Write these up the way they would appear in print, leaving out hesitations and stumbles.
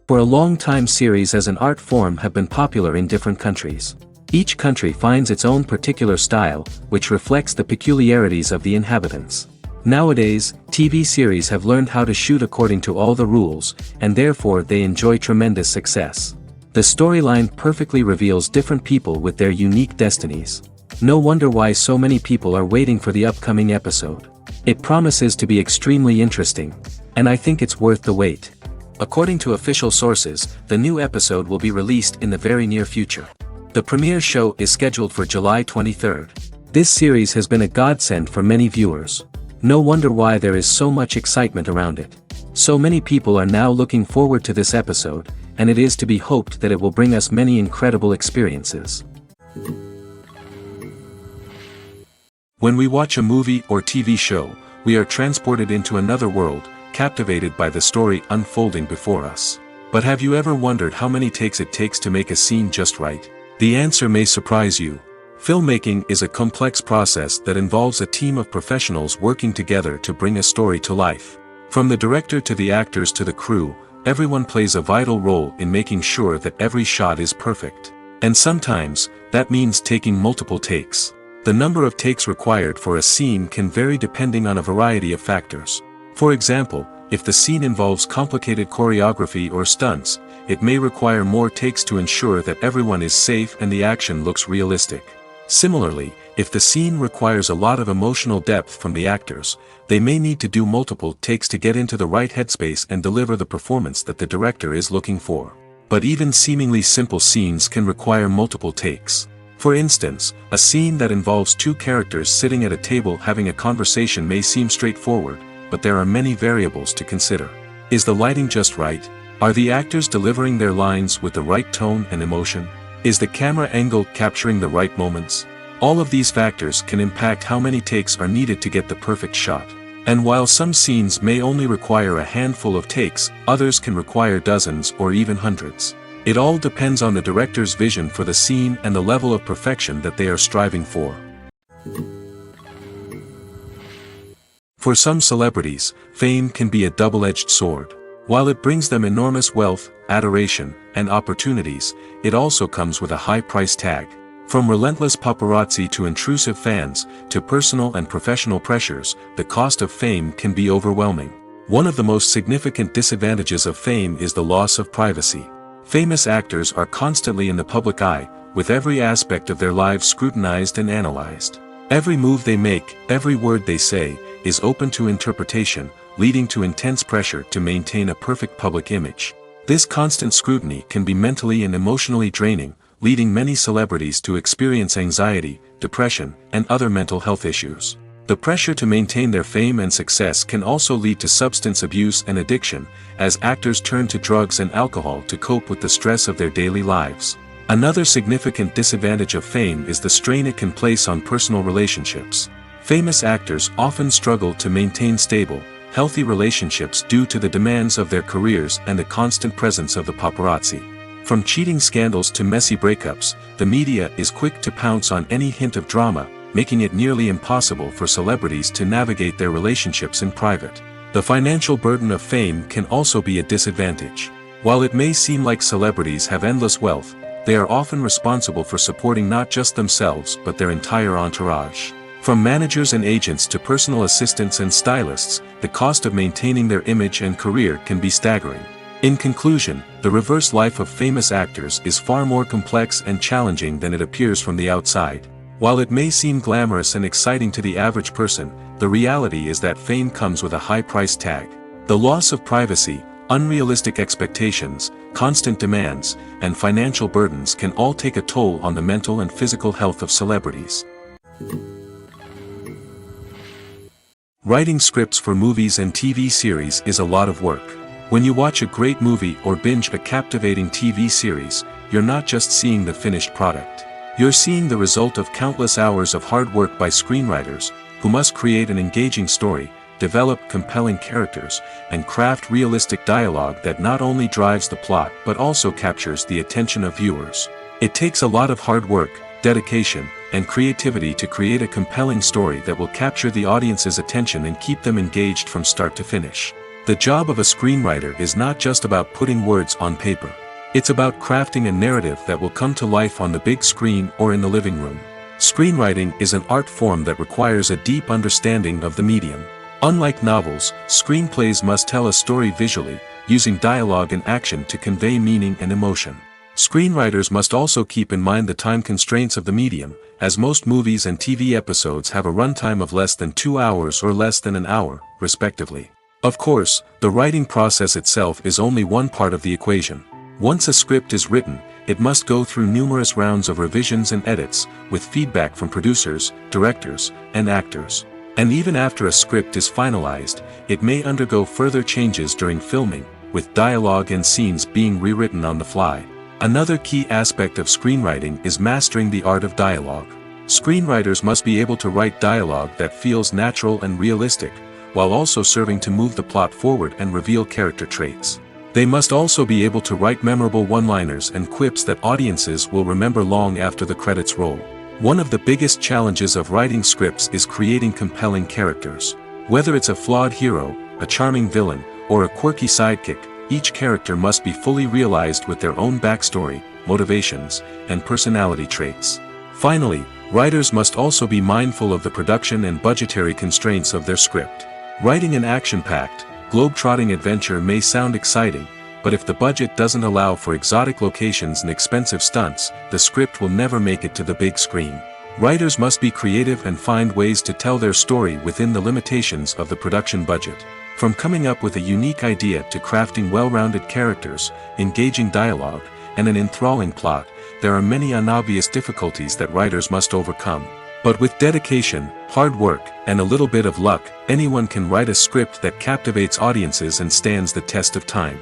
For a long time series as an art form have been popular in different countries. Each country finds its own particular style, which reflects the peculiarities of the inhabitants. Nowadays, TV series have learned how to shoot according to all the rules, and therefore they enjoy tremendous success. The storyline perfectly reveals different people with their unique destinies. No wonder why so many people are waiting for the upcoming episode. It promises to be extremely interesting, and I think it's worth the wait. According to official sources, the new episode will be released in the very near future. The premiere show is scheduled for July 23rd. This series has been a godsend for many viewers. No wonder why there is so much excitement around it. So many people are now looking forward to this episode, and it is to be hoped that it will bring us many incredible experiences. When we watch a movie or TV show, we are transported into another world, captivated by the story unfolding before us. But have you ever wondered how many takes it takes to make a scene just right? The answer may surprise you. Filmmaking is a complex process that involves a team of professionals working together to bring a story to life. From the director to the actors to the crew, everyone plays a vital role in making sure that every shot is perfect. And sometimes, that means taking multiple takes. The number of takes required for a scene can vary depending on a variety of factors. For example, if the scene involves complicated choreography or stunts, it may require more takes to ensure that everyone is safe and the action looks realistic. Similarly, if the scene requires a lot of emotional depth from the actors, they may need to do multiple takes to get into the right headspace and deliver the performance that the director is looking for. But even seemingly simple scenes can require multiple takes. For instance, a scene that involves two characters sitting at a table having a conversation may seem straightforward, but there are many variables to consider. Is the lighting just right? Are the actors delivering their lines with the right tone and emotion? Is the camera angle capturing the right moments? All of these factors can impact how many takes are needed to get the perfect shot. And while some scenes may only require a handful of takes, others can require dozens or even hundreds. It all depends on the director's vision for the scene and the level of perfection that they are striving for. For some celebrities, fame can be a double-edged sword. While it brings them enormous wealth, adoration, and opportunities, it also comes with a high price tag. From relentless paparazzi to intrusive fans, to personal and professional pressures, the cost of fame can be overwhelming. One of the most significant disadvantages of fame is the loss of privacy. Famous actors are constantly in the public eye, with every aspect of their lives scrutinized and analyzed. Every move they make, every word they say, is open to interpretation, leading to intense pressure to maintain a perfect public image. This constant scrutiny can be mentally and emotionally draining, leading many celebrities to experience anxiety, depression, and other mental health issues. The pressure to maintain their fame and success can also lead to substance abuse and addiction, as actors turn to drugs and alcohol to cope with the stress of their daily lives. Another significant disadvantage of fame is the strain it can place on personal relationships. Famous actors often struggle to maintain stable, healthy relationships due to the demands of their careers and the constant presence of the paparazzi. From cheating scandals to messy breakups, the media is quick to pounce on any hint of drama, making it nearly impossible for celebrities to navigate their relationships in private. The financial burden of fame can also be a disadvantage. While it may seem like celebrities have endless wealth, they are often responsible for supporting not just themselves but their entire entourage. From managers and agents to personal assistants and stylists, the cost of maintaining their image and career can be staggering. In conclusion, the reverse life of famous actors is far more complex and challenging than it appears from the outside. While it may seem glamorous and exciting to the average person, the reality is that fame comes with a high price tag. The loss of privacy, unrealistic expectations, constant demands, and financial burdens can all take a toll on the mental and physical health of celebrities. Writing scripts for movies and TV series is a lot of work. When you watch a great movie or binge a captivating TV series, you're not just seeing the finished product. You're seeing the result of countless hours of hard work by screenwriters, who must create an engaging story, develop compelling characters, and craft realistic dialogue that not only drives the plot but also captures the attention of viewers. It takes a lot of hard work, dedication, and creativity to create a compelling story that will capture the audience's attention and keep them engaged from start to finish. The job of a screenwriter is not just about putting words on paper. It's about crafting a narrative that will come to life on the big screen or in the living room. Screenwriting is an art form that requires a deep understanding of the medium. Unlike novels, screenplays must tell a story visually, using dialogue and action to convey meaning and emotion. Screenwriters must also keep in mind the time constraints of the medium, as most movies and TV episodes have a runtime of less than 2 hours or less than an hour, respectively. Of course, the writing process itself is only one part of the equation. Once a script is written, it must go through numerous rounds of revisions and edits, with feedback from producers, directors, and actors. And even after a script is finalized, it may undergo further changes during filming, with dialogue and scenes being rewritten on the fly. Another key aspect of screenwriting is mastering the art of dialogue. Screenwriters must be able to write dialogue that feels natural and realistic, while also serving to move the plot forward and reveal character traits. They must also be able to write memorable one-liners and quips that audiences will remember long after the credits roll. One of the biggest challenges of writing scripts is creating compelling characters. Whether it's a flawed hero, a charming villain, or a quirky sidekick, each character must be fully realized with their own backstory, motivations, and personality traits. Finally, writers must also be mindful of the production and budgetary constraints of their script. Writing an action-packed, globe-trotting adventure may sound exciting, but if the budget doesn't allow for exotic locations and expensive stunts, the script will never make it to the big screen. Writers must be creative and find ways to tell their story within the limitations of the production budget. From coming up with a unique idea to crafting well-rounded characters, engaging dialogue, and an enthralling plot, there are many unobvious difficulties that writers must overcome. But with dedication, hard work, and a little bit of luck, anyone can write a script that captivates audiences and stands the test of time.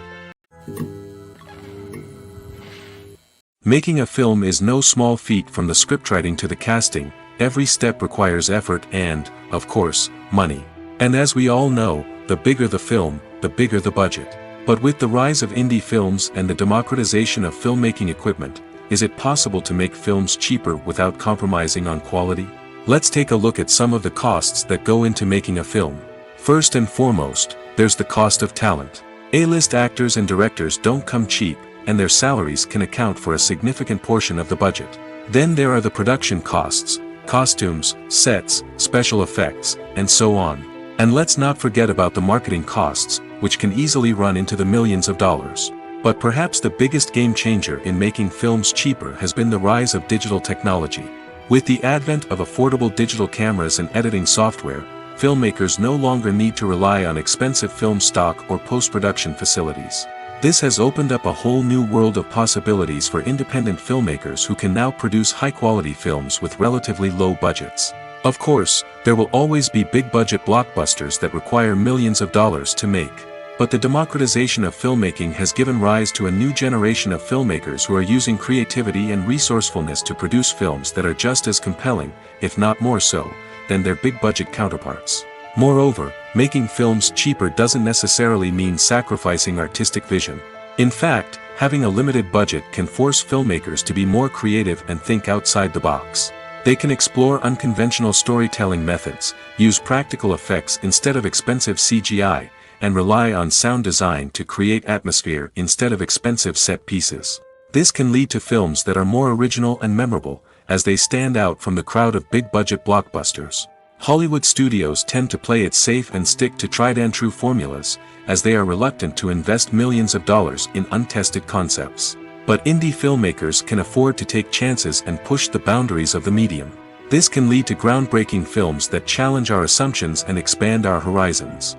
Making a film is no small feat. From the scriptwriting to the casting, every step requires effort and, of course, money. And as we all know, the bigger the film, the bigger the budget. But with the rise of indie films and the democratization of filmmaking equipment, is it possible to make films cheaper without compromising on quality? Let's take a look at some of the costs that go into making a film. First and foremost, there's the cost of talent. A-list actors and directors don't come cheap, and their salaries can account for a significant portion of the budget. Then there are the production costs, costumes, sets, special effects, and so on. And let's not forget about the marketing costs, which can easily run into the millions of dollars. But perhaps the biggest game changer in making films cheaper has been the rise of digital technology. With the advent of affordable digital cameras and editing software, filmmakers no longer need to rely on expensive film stock or post-production facilities. This has opened up a whole new world of possibilities for independent filmmakers who can now produce high-quality films with relatively low budgets. Of course, there will always be big-budget blockbusters that require millions of dollars to make. But the democratization of filmmaking has given rise to a new generation of filmmakers who are using creativity and resourcefulness to produce films that are just as compelling, if not more so, than their big-budget counterparts. Moreover, making films cheaper doesn't necessarily mean sacrificing artistic vision. In fact, having a limited budget can force filmmakers to be more creative and think outside the box. They can explore unconventional storytelling methods, use practical effects instead of expensive CGI, and rely on sound design to create atmosphere instead of expensive set pieces. This can lead to films that are more original and memorable, as they stand out from the crowd of big-budget blockbusters. Hollywood studios tend to play it safe and stick to tried-and-true formulas, as they are reluctant to invest millions of dollars in untested concepts. But indie filmmakers can afford to take chances and push the boundaries of the medium. This can lead to groundbreaking films that challenge our assumptions and expand our horizons.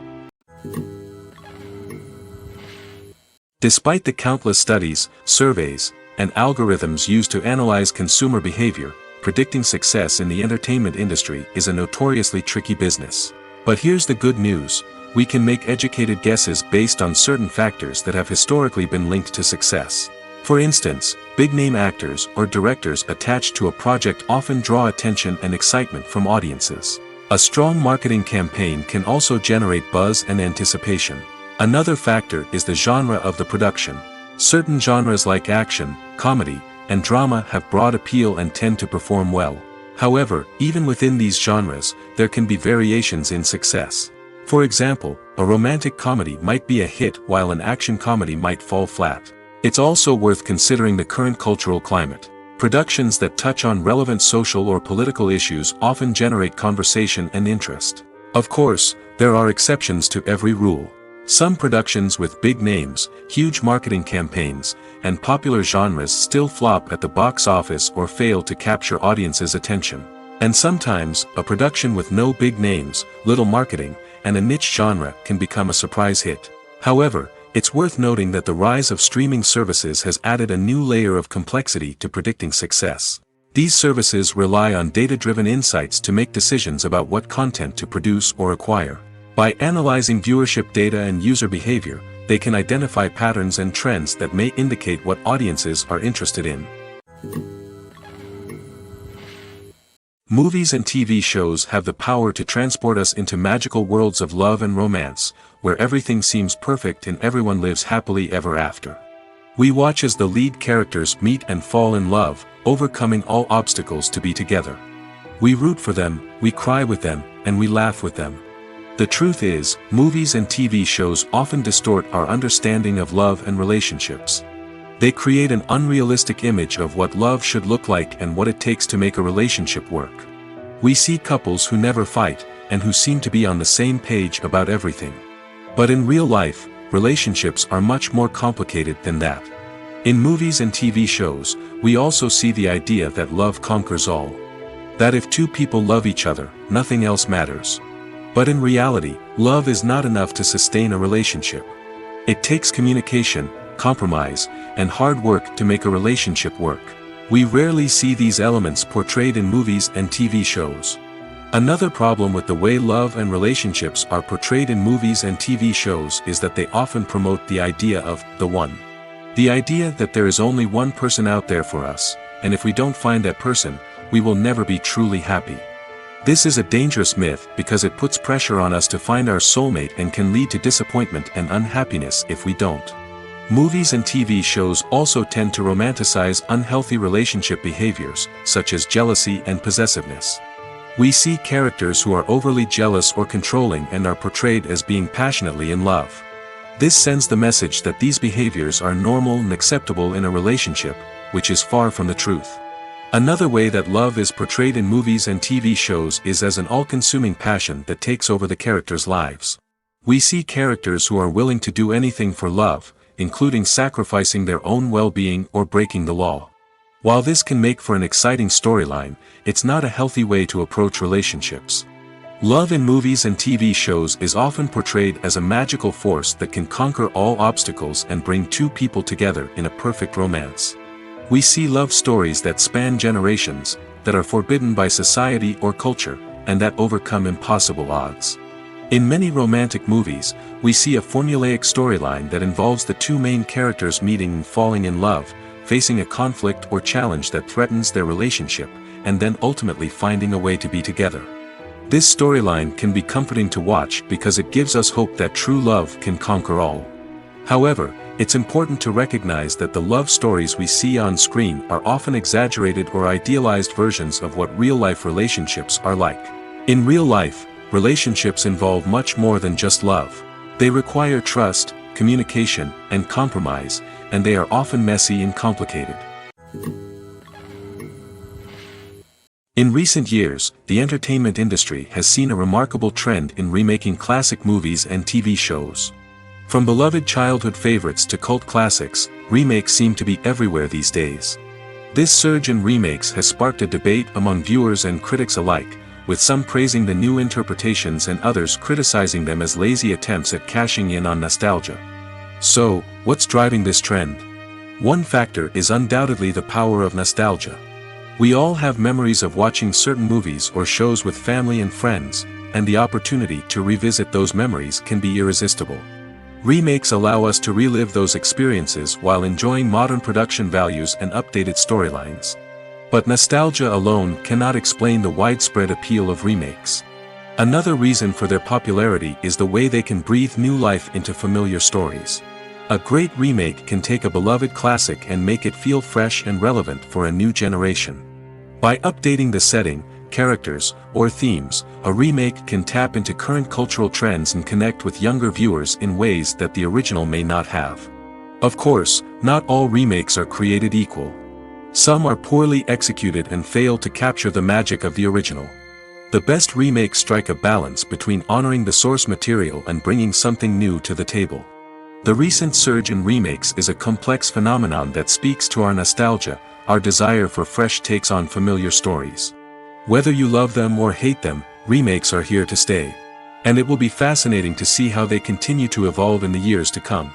Despite the countless studies, surveys, and algorithms used to analyze consumer behavior, predicting success in the entertainment industry is a notoriously tricky business. But here's the good news: we can make educated guesses based on certain factors that have historically been linked to success. For instance, big-name actors or directors attached to a project often draw attention and excitement from audiences. A strong marketing campaign can also generate buzz and anticipation. Another factor is the genre of the production. Certain genres like action, comedy, and drama have broad appeal and tend to perform well. However, even within these genres, there can be variations in success. For example, A romantic comedy might be a hit while an action comedy might fall flat. It's also worth considering the current cultural climate. Productions that touch on relevant social or political issues often generate conversation and interest. Of course, there are exceptions to every rule. Some productions with big names, huge marketing campaigns, and popular genres still flop at the box office or fail to capture audiences' attention. And sometimes, a production with no big names, little marketing, and a niche genre can become a surprise hit. However, it's worth noting that the rise of streaming services has added a new layer of complexity to predicting success. These services rely on data-driven insights to make decisions about what content to produce or acquire. By analyzing viewership data and user behavior, they can identify patterns and trends that may indicate what audiences are interested in. Movies and TV shows have the power to transport us into magical worlds of love and romance, where everything seems perfect and everyone lives happily ever after. We watch as the lead characters meet and fall in love, overcoming all obstacles to be together. We root for them, we cry with them, and we laugh with them. The truth is, movies and TV shows often distort our understanding of love and relationships. They create an unrealistic image of what love should look like and what it takes to make a relationship work. We see couples who never fight, and who seem to be on the same page about everything. But in real life, relationships are much more complicated than that. In movies and TV shows, we also see the idea that love conquers all. That if two people love each other, nothing else matters. But in reality, love is not enough to sustain a relationship. It takes communication, compromise, and hard work to make a relationship work. We rarely see these elements portrayed in movies and TV shows. Another problem with the way love and relationships are portrayed in movies and TV shows is that they often promote the idea of the one. The idea that there is only one person out there for us, and if we don't find that person, we will never be truly happy. This is a dangerous myth because it puts pressure on us to find our soulmate and can lead to disappointment and unhappiness if we don't. Movies and TV shows also tend to romanticize unhealthy relationship behaviors, such as jealousy and possessiveness. We see characters who are overly jealous or controlling and are portrayed as being passionately in love. This sends the message that these behaviors are normal and acceptable in a relationship, which is far from the truth. Another way that love is portrayed in movies and TV shows is as an all-consuming passion that takes over the characters' lives. We see characters who are willing to do anything for love, including sacrificing their own well-being or breaking the law. While this can make for an exciting storyline, it's not a healthy way to approach relationships. Love in movies and TV shows is often portrayed as a magical force that can conquer all obstacles and bring two people together in a perfect romance. We see love stories that span generations, that are forbidden by society or culture, and that overcome impossible odds. In many romantic movies, we see a formulaic storyline that involves the two main characters meeting and falling in love, facing a conflict or challenge that threatens their relationship, and then ultimately finding a way to be together. This storyline can be comforting to watch because it gives us hope that true love can conquer all. However, it's important to recognize that the love stories we see on screen are often exaggerated or idealized versions of what real-life relationships are like. In real life, relationships involve much more than just love. They require trust, communication, and compromise, and they are often messy and complicated. In recent years, the entertainment industry has seen a remarkable trend in remaking classic movies and TV shows. From beloved childhood favorites to cult classics, remakes seem to be everywhere these days. This surge in remakes has sparked a debate among viewers and critics alike, with some praising the new interpretations and others criticizing them as lazy attempts at cashing in on nostalgia. So, what's driving this trend? One factor is undoubtedly the power of nostalgia. We all have memories of watching certain movies or shows with family and friends, and the opportunity to revisit those memories can be irresistible. Remakes allow us to relive those experiences while enjoying modern production values and updated storylines. But nostalgia alone cannot explain the widespread appeal of remakes. Another reason for their popularity is the way they can breathe new life into familiar stories. A great remake can take a beloved classic and make it feel fresh and relevant for a new generation. By updating the setting, characters, or themes, a remake can tap into current cultural trends and connect with younger viewers in ways that the original may not have. Of course, not all remakes are created equal. Some are poorly executed and fail to capture the magic of the original. The best remakes strike a balance between honoring the source material and bringing something new to the table. The recent surge in remakes is a complex phenomenon that speaks to our nostalgia, our desire for fresh takes on familiar stories. Whether you love them or hate them, remakes are here to stay. And it will be fascinating to see how they continue to evolve in the years to come.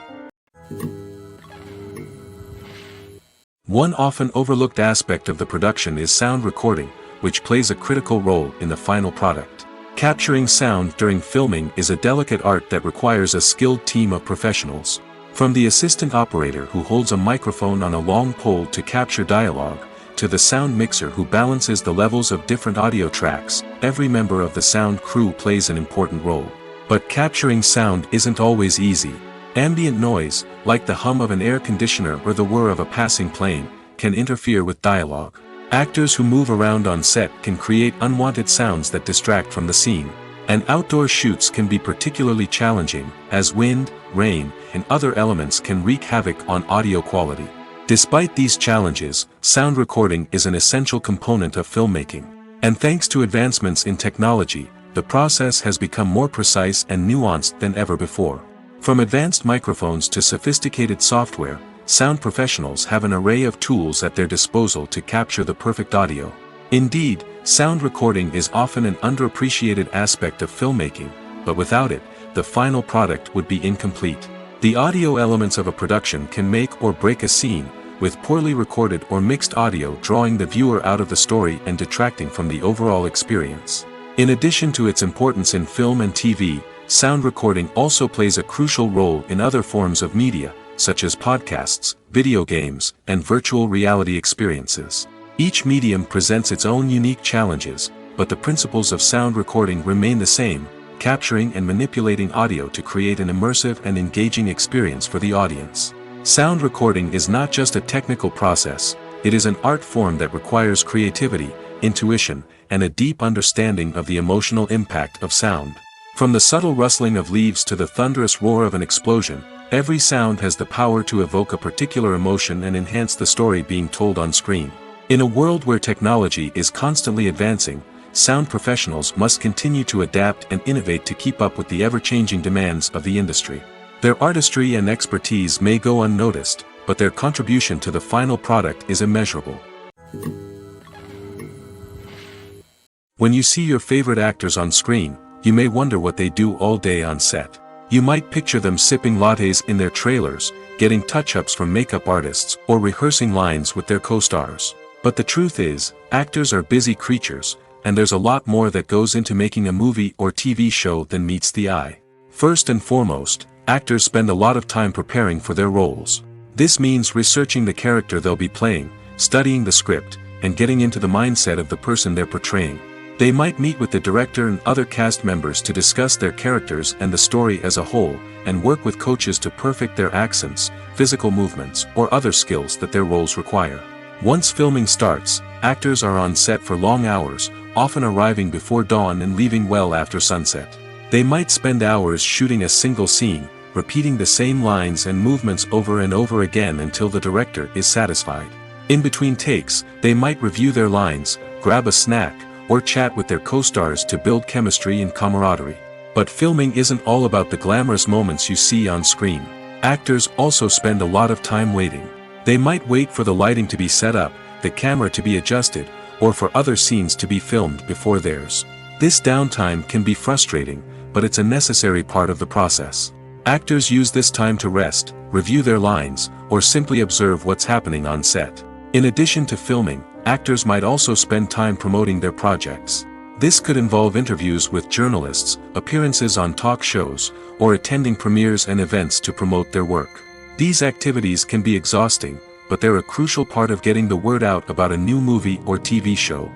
One often overlooked aspect of the production is sound recording, which plays a critical role in the final product. Capturing sound during filming is a delicate art that requires a skilled team of professionals. From the assistant operator who holds a microphone on a long pole to capture dialogue, to the sound mixer who balances the levels of different audio tracks, every member of the sound crew plays an important role. But capturing sound isn't always easy. Ambient noise, like the hum of an air conditioner or the whir of a passing plane, can interfere with dialogue. Actors who move around on set can create unwanted sounds that distract from the scene. And outdoor shoots can be particularly challenging, as wind, rain, and other elements can wreak havoc on audio quality. Despite these challenges, sound recording is an essential component of filmmaking. And thanks to advancements in technology, the process has become more precise and nuanced than ever before. From advanced microphones to sophisticated software, sound professionals have an array of tools at their disposal to capture the perfect audio. Indeed, sound recording is often an underappreciated aspect of filmmaking, but without it, the final product would be incomplete. The audio elements of a production can make or break a scene, with poorly recorded or mixed audio drawing the viewer out of the story and detracting from the overall experience. In addition to its importance in film and TV, sound recording also plays a crucial role in other forms of media, such as podcasts, video games, and virtual reality experiences. Each medium presents its own unique challenges, but the principles of sound recording remain the same, capturing and manipulating audio to create an immersive and engaging experience for the audience. Sound recording is not just a technical process, it is an art form that requires creativity, intuition, and a deep understanding of the emotional impact of sound. From the subtle rustling of leaves to the thunderous roar of an explosion, every sound has the power to evoke a particular emotion and enhance the story being told on screen. In a world where technology is constantly advancing, sound professionals must continue to adapt and innovate to keep up with the ever-changing demands of the industry. Their artistry and expertise may go unnoticed, but their contribution to the final product is immeasurable. When you see your favorite actors on screen, you may wonder what they do all day on set. You might picture them sipping lattes in their trailers, getting touch-ups from makeup artists, or rehearsing lines with their co-stars. But the truth is, actors are busy creatures, and there's a lot more that goes into making a movie or TV show than meets the eye. First and foremost, actors spend a lot of time preparing for their roles. This means researching the character they'll be playing, studying the script, and getting into the mindset of the person they're portraying. They might meet with the director and other cast members to discuss their characters and the story as a whole, and work with coaches to perfect their accents, physical movements, or other skills that their roles require. Once filming starts, actors are on set for long hours, often arriving before dawn and leaving well after sunset. They might spend hours shooting a single scene, repeating the same lines and movements over and over again until the director is satisfied. In between takes, they might review their lines, grab a snack, or chat with their co-stars to build chemistry and camaraderie. But filming isn't all about the glamorous moments you see on screen. Actors also spend a lot of time waiting. They might wait for the lighting to be set up, the camera to be adjusted, or for other scenes to be filmed before theirs. This downtime can be frustrating, but it's a necessary part of the process. Actors use this time to rest, review their lines, or simply observe what's happening on set. In addition to filming, actors might also spend time promoting their projects. This could involve interviews with journalists, appearances on talk shows, or attending premieres and events to promote their work. These activities can be exhausting, but they're a crucial part of getting the word out about a new movie or TV show.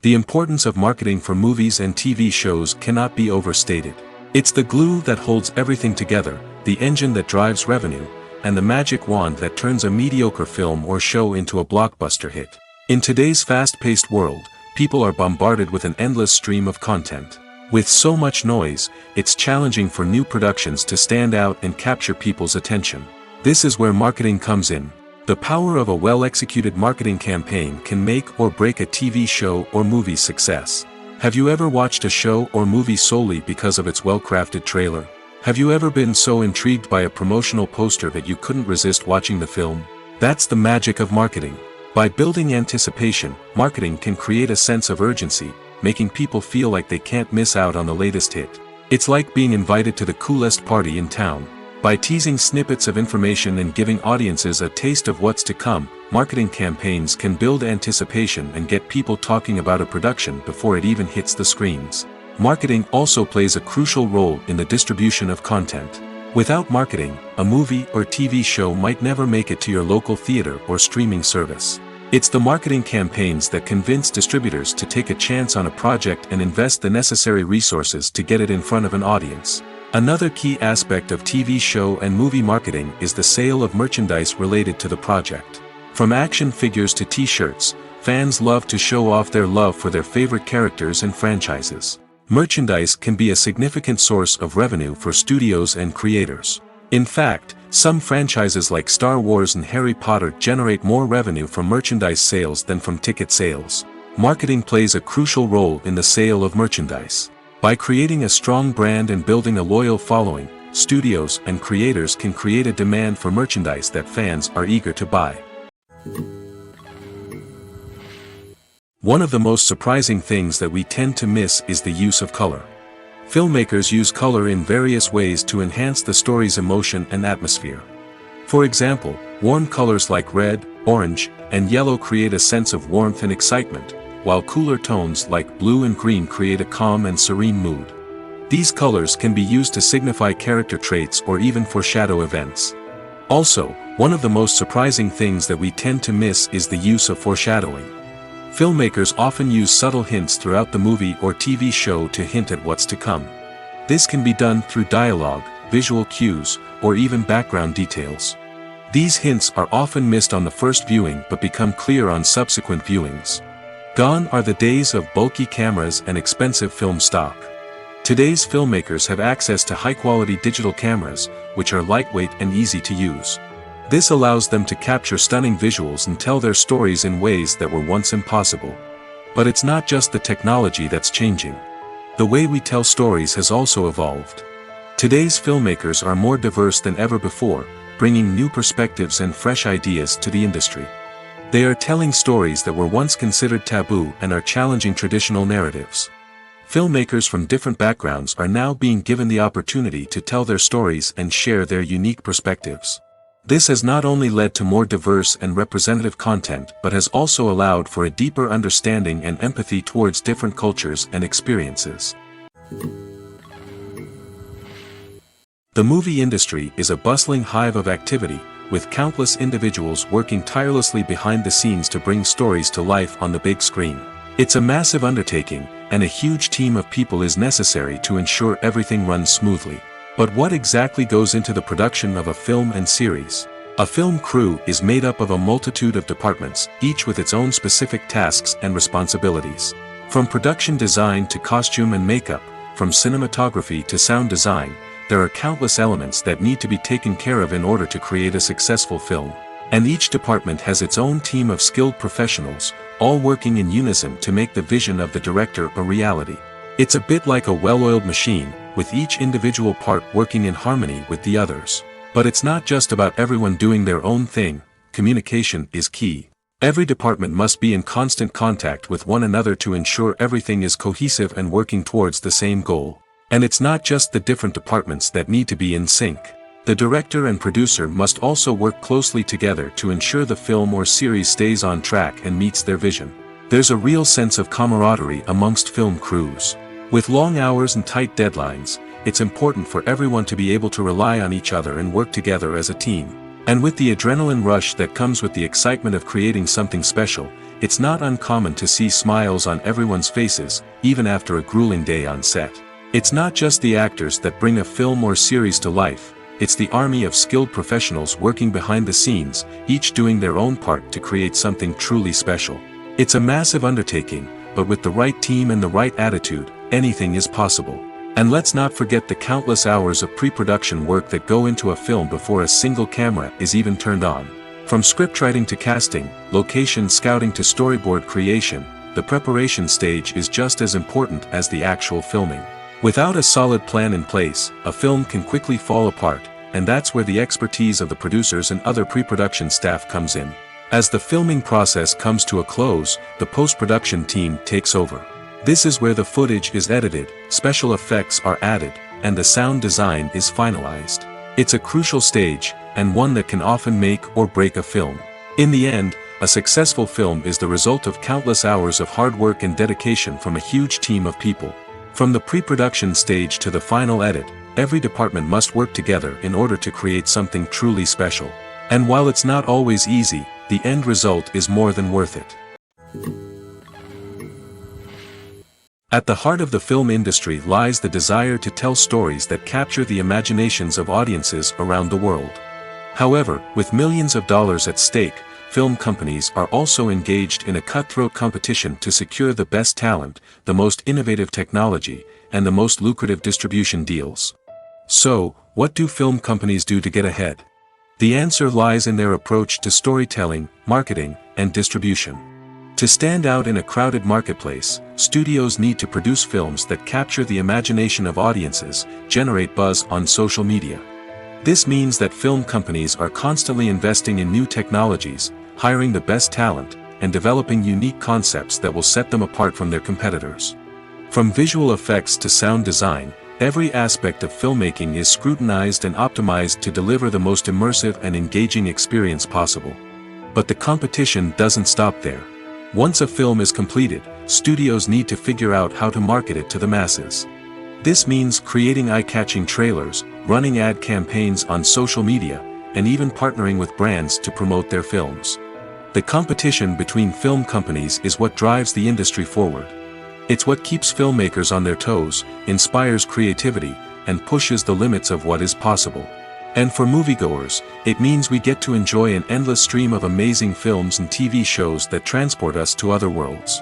The importance of marketing for movies and TV shows cannot be overstated. It's the glue that holds everything together, the engine that drives revenue, and the magic wand that turns a mediocre film or show into a blockbuster hit. In today's fast-paced world, people are bombarded with an endless stream of content. With so much noise, it's challenging for new productions to stand out and capture people's attention. This is where marketing comes in. The power of a well-executed marketing campaign can make or break a TV show or movie's success. Have you ever watched a show or movie solely because of its well-crafted trailer? Have you ever been so intrigued by a promotional poster that you couldn't resist watching the film? That's the magic of marketing. By building anticipation, marketing can create a sense of urgency, making people feel like they can't miss out on the latest hit. It's like being invited to the coolest party in town. By teasing snippets of information and giving audiences a taste of what's to come, marketing campaigns can build anticipation and get people talking about a production before it even hits the screens. Marketing also plays a crucial role in the distribution of content. Without marketing, a movie or TV show might never make it to your local theater or streaming service. It's the marketing campaigns that convince distributors to take a chance on a project and invest the necessary resources to get it in front of an audience. Another key aspect of TV show and movie marketing is the sale of merchandise related to the project. From action figures to t-shirts, fans love to show off their love for their favorite characters and franchises. Merchandise can be a significant source of revenue for studios and creators. In fact, some franchises like Star Wars and Harry Potter generate more revenue from merchandise sales than from ticket sales. Marketing plays a crucial role in the sale of merchandise. By creating a strong brand and building a loyal following, studios and creators can create a demand for merchandise that fans are eager to buy. One of the most surprising things that we tend to miss is the use of color. Filmmakers use color in various ways to enhance the story's emotion and atmosphere. For example, warm colors like red, orange, and yellow create a sense of warmth and excitement, while cooler tones like blue and green create a calm and serene mood. These colors can be used to signify character traits or even foreshadow events. Also, one of the most surprising things that we tend to miss is the use of foreshadowing. Filmmakers often use subtle hints throughout the movie or TV show to hint at what's to come. This can be done through dialogue, visual cues, or even background details. These hints are often missed on the first viewing but become clear on subsequent viewings. Gone are the days of bulky cameras and expensive film stock. Today's filmmakers have access to high-quality digital cameras, which are lightweight and easy to use. This allows them to capture stunning visuals and tell their stories in ways that were once impossible. But it's not just the technology that's changing. The way we tell stories has also evolved. Today's filmmakers are more diverse than ever before, bringing new perspectives and fresh ideas to the industry. They are telling stories that were once considered taboo and are challenging traditional narratives. Filmmakers from different backgrounds are now being given the opportunity to tell their stories and share their unique perspectives. This has not only led to more diverse and representative content but has also allowed for a deeper understanding and empathy towards different cultures and experiences. The movie industry is a bustling hive of activity, with countless individuals working tirelessly behind the scenes to bring stories to life on the big screen. It's a massive undertaking, and a huge team of people is necessary to ensure everything runs smoothly. But what exactly goes into the production of a film and series? A film crew is made up of a multitude of departments, each with its own specific tasks and responsibilities. From production design to costume and makeup, from cinematography to sound design, there are countless elements that need to be taken care of in order to create a successful film. And each department has its own team of skilled professionals, all working in unison to make the vision of the director a reality. It's a bit like a well-oiled machine, with each individual part working in harmony with the others. But it's not just about everyone doing their own thing. Communication is key. Every department must be in constant contact with one another to ensure everything is cohesive and working towards the same goal. And it's not just the different departments that need to be in sync. The director and producer must also work closely together to ensure the film or series stays on track and meets their vision. There's a real sense of camaraderie amongst film crews. With long hours and tight deadlines, it's important for everyone to be able to rely on each other and work together as a team. And with the adrenaline rush that comes with the excitement of creating something special, it's not uncommon to see smiles on everyone's faces, even after a grueling day on set. It's not just the actors that bring a film or series to life, it's the army of skilled professionals working behind the scenes, each doing their own part to create something truly special. It's a massive undertaking, but with the right team and the right attitude, anything is possible. And let's not forget the countless hours of pre-production work that go into a film before a single camera is even turned on. From scriptwriting to casting, location scouting to storyboard creation, the preparation stage is just as important as the actual filming. Without a solid plan in place, a film can quickly fall apart, and that's where the expertise of the producers and other pre-production staff comes in. As the filming process comes to a close, the post-production team takes over. This is where the footage is edited, special effects are added, and the sound design is finalized. It's a crucial stage, and one that can often make or break a film. In the end, a successful film is the result of countless hours of hard work and dedication from a huge team of people. From the pre-production stage to the final edit, every department must work together in order to create something truly special. And while it's not always easy, the end result is more than worth it. At the heart of the film industry lies the desire to tell stories that capture the imaginations of audiences around the world. However, with millions of dollars at stake, film companies are also engaged in a cutthroat competition to secure the best talent, the most innovative technology, and the most lucrative distribution deals. So, what do film companies do to get ahead? The answer lies in their approach to storytelling, marketing, and distribution. To stand out in a crowded marketplace, studios need to produce films that capture the imagination of audiences, generate buzz on social media. This means that film companies are constantly investing in new technologies, hiring the best talent, and developing unique concepts that will set them apart from their competitors. From visual effects to sound design, every aspect of filmmaking is scrutinized and optimized to deliver the most immersive and engaging experience possible. But the competition doesn't stop there. Once a film is completed, studios need to figure out how to market it to the masses. This means creating eye-catching trailers, running ad campaigns on social media, and even partnering with brands to promote their films. The competition between film companies is what drives the industry forward. It's what keeps filmmakers on their toes, inspires creativity, and pushes the limits of what is possible. And for moviegoers, it means we get to enjoy an endless stream of amazing films and TV shows that transport us to other worlds.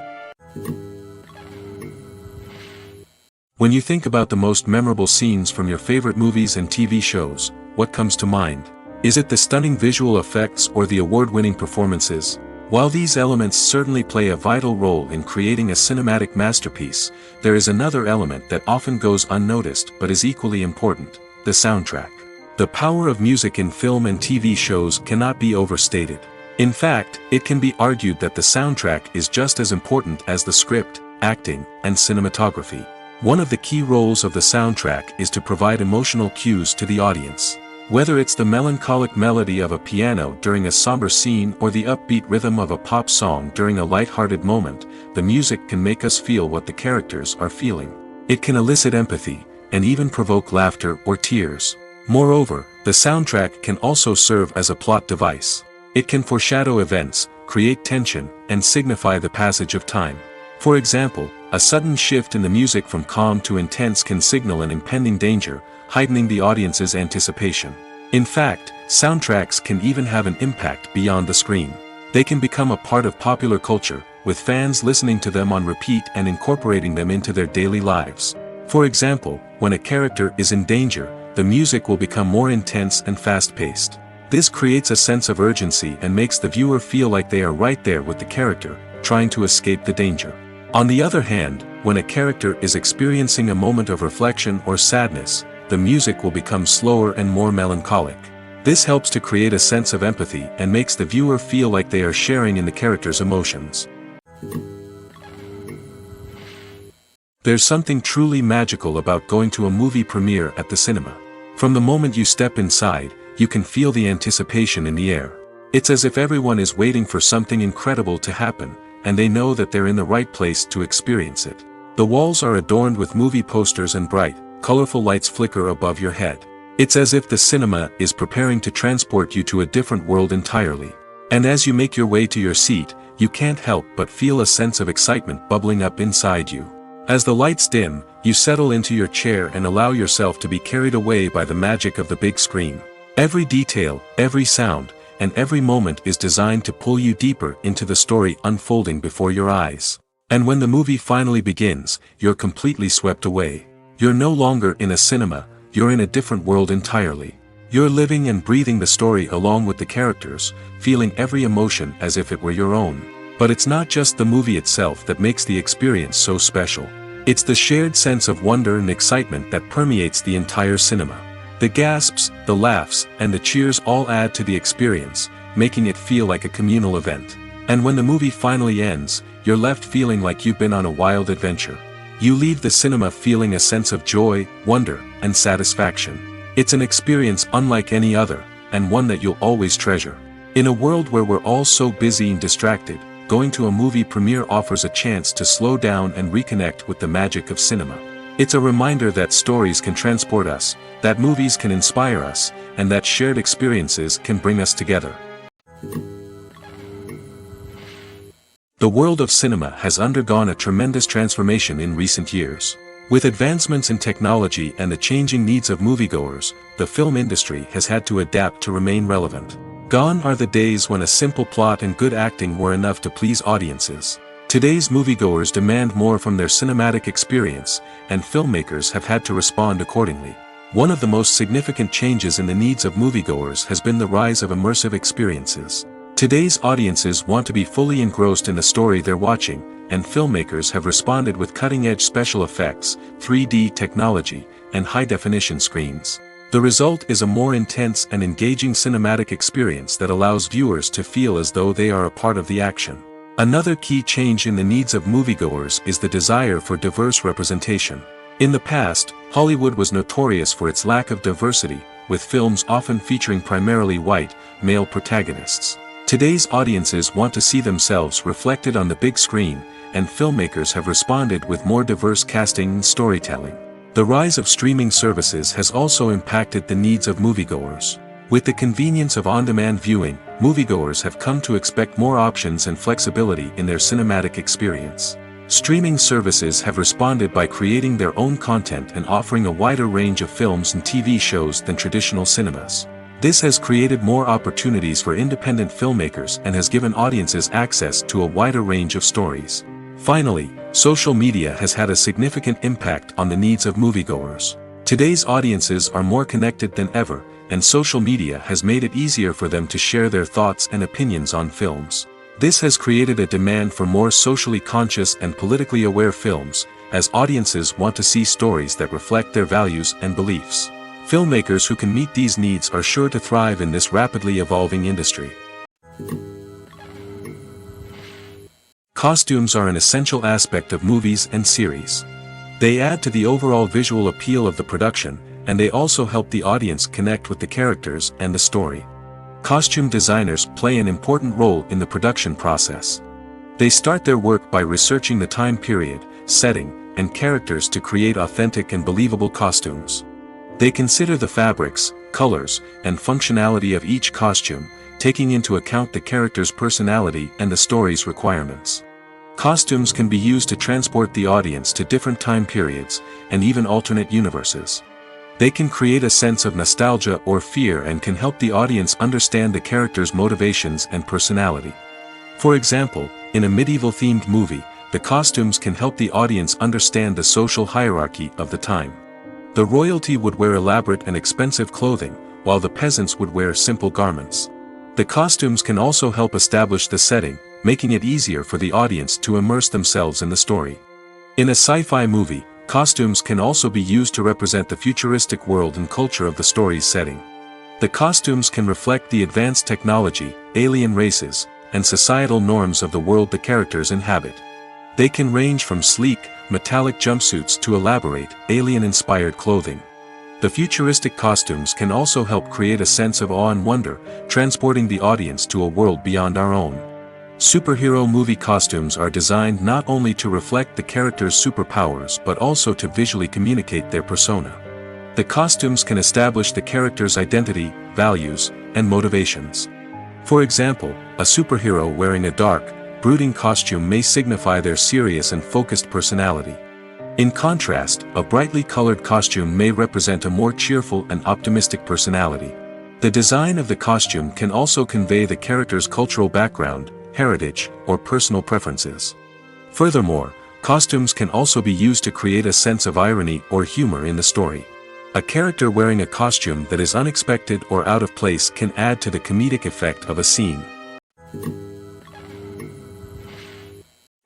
When you think about the most memorable scenes from your favorite movies and TV shows, what comes to mind? Is it the stunning visual effects or the award-winning performances? While these elements certainly play a vital role in creating a cinematic masterpiece, there is another element that often goes unnoticed but is equally important: the soundtrack. The power of music in film and TV shows cannot be overstated. In fact, it can be argued that the soundtrack is just as important as the script, acting, and cinematography. One of the key roles of the soundtrack is to provide emotional cues to the audience. Whether it's the melancholic melody of a piano during a somber scene or the upbeat rhythm of a pop song during a light-hearted moment, the music can make us feel what the characters are feeling. It can elicit empathy, and even provoke laughter or tears. Moreover, the soundtrack can also serve as a plot device. It can foreshadow events, create tension, and signify the passage of time. For example, a sudden shift in the music from calm to intense can signal an impending danger, heightening the audience's anticipation. In fact, soundtracks can even have an impact beyond the screen. They can become a part of popular culture, with fans listening to them on repeat and incorporating them into their daily lives. For example, when a character is in danger, the music will become more intense and fast-paced. This creates a sense of urgency and makes the viewer feel like they are right there with the character, trying to escape the danger. On the other hand, when a character is experiencing a moment of reflection or sadness, the music will become slower and more melancholic. This helps to create a sense of empathy and makes the viewer feel like they are sharing in the character's emotions. There's something truly magical about going to a movie premiere at the cinema. From the moment you step inside, you can feel the anticipation in the air. It's as if everyone is waiting for something incredible to happen, and they know that they're in the right place to experience it. The walls are adorned with movie posters and bright, colorful lights flicker above your head. It's as if the cinema is preparing to transport you to a different world entirely. And as you make your way to your seat, you can't help but feel a sense of excitement bubbling up inside you. As the lights dim, you settle into your chair and allow yourself to be carried away by the magic of the big screen. Every detail, every sound, and every moment is designed to pull you deeper into the story unfolding before your eyes. And when the movie finally begins, you're completely swept away. You're no longer in a cinema, you're in a different world entirely. You're living and breathing the story along with the characters, feeling every emotion as if it were your own. But it's not just the movie itself that makes the experience so special. It's the shared sense of wonder and excitement that permeates the entire cinema. The gasps, the laughs, and the cheers all add to the experience, making it feel like a communal event. And when the movie finally ends, you're left feeling like you've been on a wild adventure. You leave the cinema feeling a sense of joy, wonder, and satisfaction. It's an experience unlike any other, and one that you'll always treasure. In a world where we're all so busy and distracted, going to a movie premiere offers a chance to slow down and reconnect with the magic of cinema. It's a reminder that stories can transport us, that movies can inspire us, and that shared experiences can bring us together. The world of cinema has undergone a tremendous transformation in recent years. With advancements in technology and the changing needs of moviegoers, the film industry has had to adapt to remain relevant. Gone are the days when a simple plot and good acting were enough to please audiences. Today's moviegoers demand more from their cinematic experience, and filmmakers have had to respond accordingly. One of the most significant changes in the needs of moviegoers has been the rise of immersive experiences. Today's audiences want to be fully engrossed in the story they're watching, and filmmakers have responded with cutting-edge special effects, 3D technology, and high-definition screens. The result is a more intense and engaging cinematic experience that allows viewers to feel as though they are a part of the action. Another key change in the needs of moviegoers is the desire for diverse representation. In the past, Hollywood was notorious for its lack of diversity, with films often featuring primarily white, male protagonists. Today's audiences want to see themselves reflected on the big screen, and filmmakers have responded with more diverse casting and storytelling. The rise of streaming services has also impacted the needs of moviegoers. With the convenience of on-demand viewing, moviegoers have come to expect more options and flexibility in their cinematic experience. Streaming services have responded by creating their own content and offering a wider range of films and TV shows than traditional cinemas. This has created more opportunities for independent filmmakers and has given audiences access to a wider range of stories. Finally, social media has had a significant impact on the needs of moviegoers. Today's audiences are more connected than ever, and social media has made it easier for them to share their thoughts and opinions on films. This has created a demand for more socially conscious and politically aware films, as audiences want to see stories that reflect their values and beliefs. Filmmakers who can meet these needs are sure to thrive in this rapidly evolving industry. Costumes are an essential aspect of movies and series. They add to the overall visual appeal of the production, and they also help the audience connect with the characters and the story. Costume designers play an important role in the production process. They start their work by researching the time period, setting, and characters to create authentic and believable costumes. They consider the fabrics, colors, and functionality of each costume, taking into account the character's personality and the story's requirements. Costumes can be used to transport the audience to different time periods, and even alternate universes. They can create a sense of nostalgia or fear and can help the audience understand the character's motivations and personality. For example, in a medieval-themed movie, the costumes can help the audience understand the social hierarchy of the time. The royalty would wear elaborate and expensive clothing, while the peasants would wear simple garments. The costumes can also help establish the setting, making it easier for the audience to immerse themselves in the story. In a sci-fi movie, costumes can also be used to represent the futuristic world and culture of the story's setting. The costumes can reflect the advanced technology, alien races, and societal norms of the world the characters inhabit. They can range from sleek, metallic jumpsuits to elaborate, alien-inspired clothing. The futuristic costumes can also help create a sense of awe and wonder, transporting the audience to a world beyond our own. Superhero movie costumes are designed not only to reflect the character's superpowers but also to visually communicate their persona. The costumes can establish the character's identity, values, and motivations. For example, a superhero wearing a dark, brooding costume may signify their serious and focused personality. In contrast, a brightly colored costume may represent a more cheerful and optimistic personality. The design of the costume can also convey the character's cultural background, heritage, or personal preferences. Furthermore, costumes can also be used to create a sense of irony or humor in the story. A character wearing a costume that is unexpected or out of place can add to the comedic effect of a scene.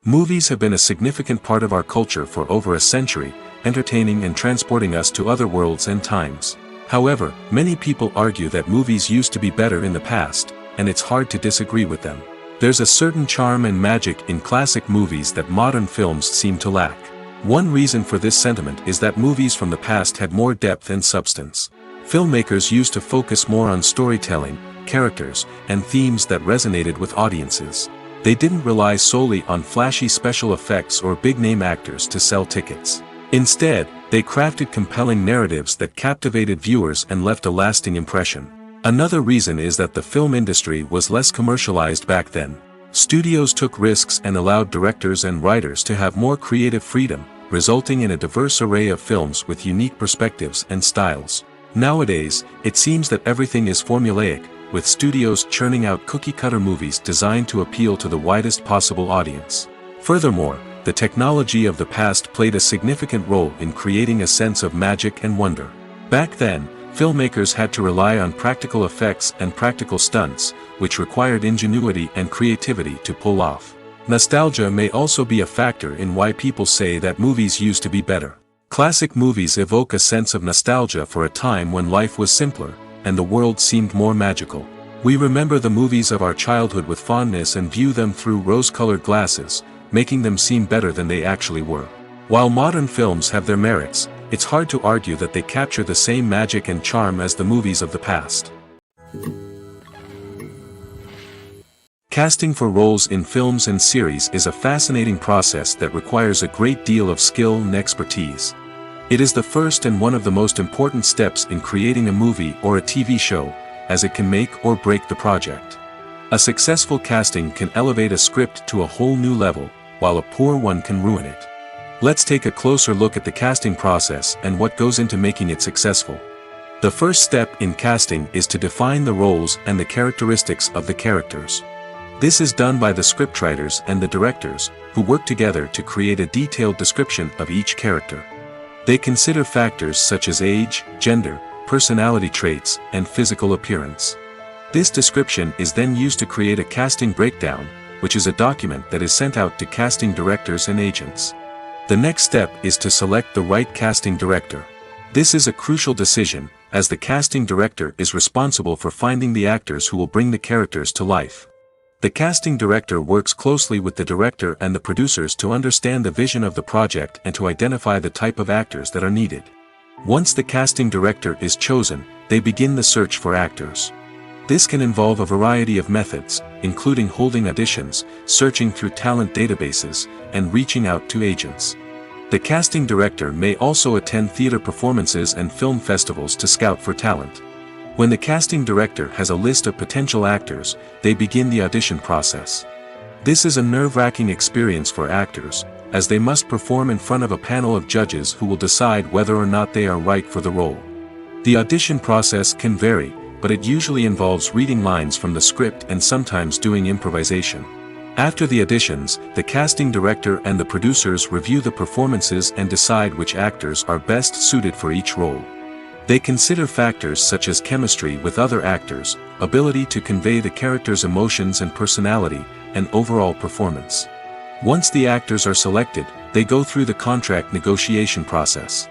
Movies have been a significant part of our culture for over a century, entertaining and transporting us to other worlds and times. However, many people argue that movies used to be better in the past, and it's hard to disagree with them. There's a certain charm and magic in classic movies that modern films seem to lack. One reason for this sentiment is that movies from the past had more depth and substance. Filmmakers used to focus more on storytelling, characters, and themes that resonated with audiences. They didn't rely solely on flashy special effects or big-name actors to sell tickets. Instead, they crafted compelling narratives that captivated viewers and left a lasting impression. Another reason is that the film industry was less commercialized back then. Studios took risks and allowed directors and writers to have more creative freedom, resulting in a diverse array of films with unique perspectives and styles. Nowadays, it seems that everything is formulaic, with studios churning out cookie-cutter movies designed to appeal to the widest possible audience. Furthermore, the technology of the past played a significant role in creating a sense of magic and wonder. Back then, filmmakers had to rely on practical effects and practical stunts, which required ingenuity and creativity to pull off. Nostalgia may also be a factor in why people say that movies used to be better. Classic movies evoke a sense of nostalgia for a time when life was simpler, and the world seemed more magical. We remember the movies of our childhood with fondness and view them through rose-colored glasses, making them seem better than they actually were. While modern films have their merits, it's hard to argue that they capture the same magic and charm as the movies of the past. Casting for roles in films and series is a fascinating process that requires a great deal of skill and expertise. It is the first and one of the most important steps in creating a movie or a TV show, as it can make or break the project. A successful casting can elevate a script to a whole new level, while a poor one can ruin it. Let's take a closer look at the casting process and what goes into making it successful. The first step in casting is to define the roles and the characteristics of the characters. This is done by the scriptwriters and the directors, who work together to create a detailed description of each character. They consider factors such as age, gender, personality traits, and physical appearance. This description is then used to create a casting breakdown, which is a document that is sent out to casting directors and agents. The next step is to select the right casting director. This is a crucial decision, as the casting director is responsible for finding the actors who will bring the characters to life. The casting director works closely with the director and the producers to understand the vision of the project and to identify the type of actors that are needed. Once the casting director is chosen, they begin the search for actors. This can involve a variety of methods, including holding auditions, searching through talent databases, and reaching out to agents. The casting director may also attend theater performances and film festivals to scout for talent. When the casting director has a list of potential actors, they begin the audition process. This is a nerve-wracking experience for actors, as they must perform in front of a panel of judges who will decide whether or not they are right for the role. The audition process can vary, but it usually involves reading lines from the script and sometimes doing improvisation. After the auditions, the casting director and the producers review the performances and decide which actors are best suited for each role. They consider factors such as chemistry with other actors, ability to convey the character's emotions and personality, and overall performance. Once the actors are selected, they go through the contract negotiation process.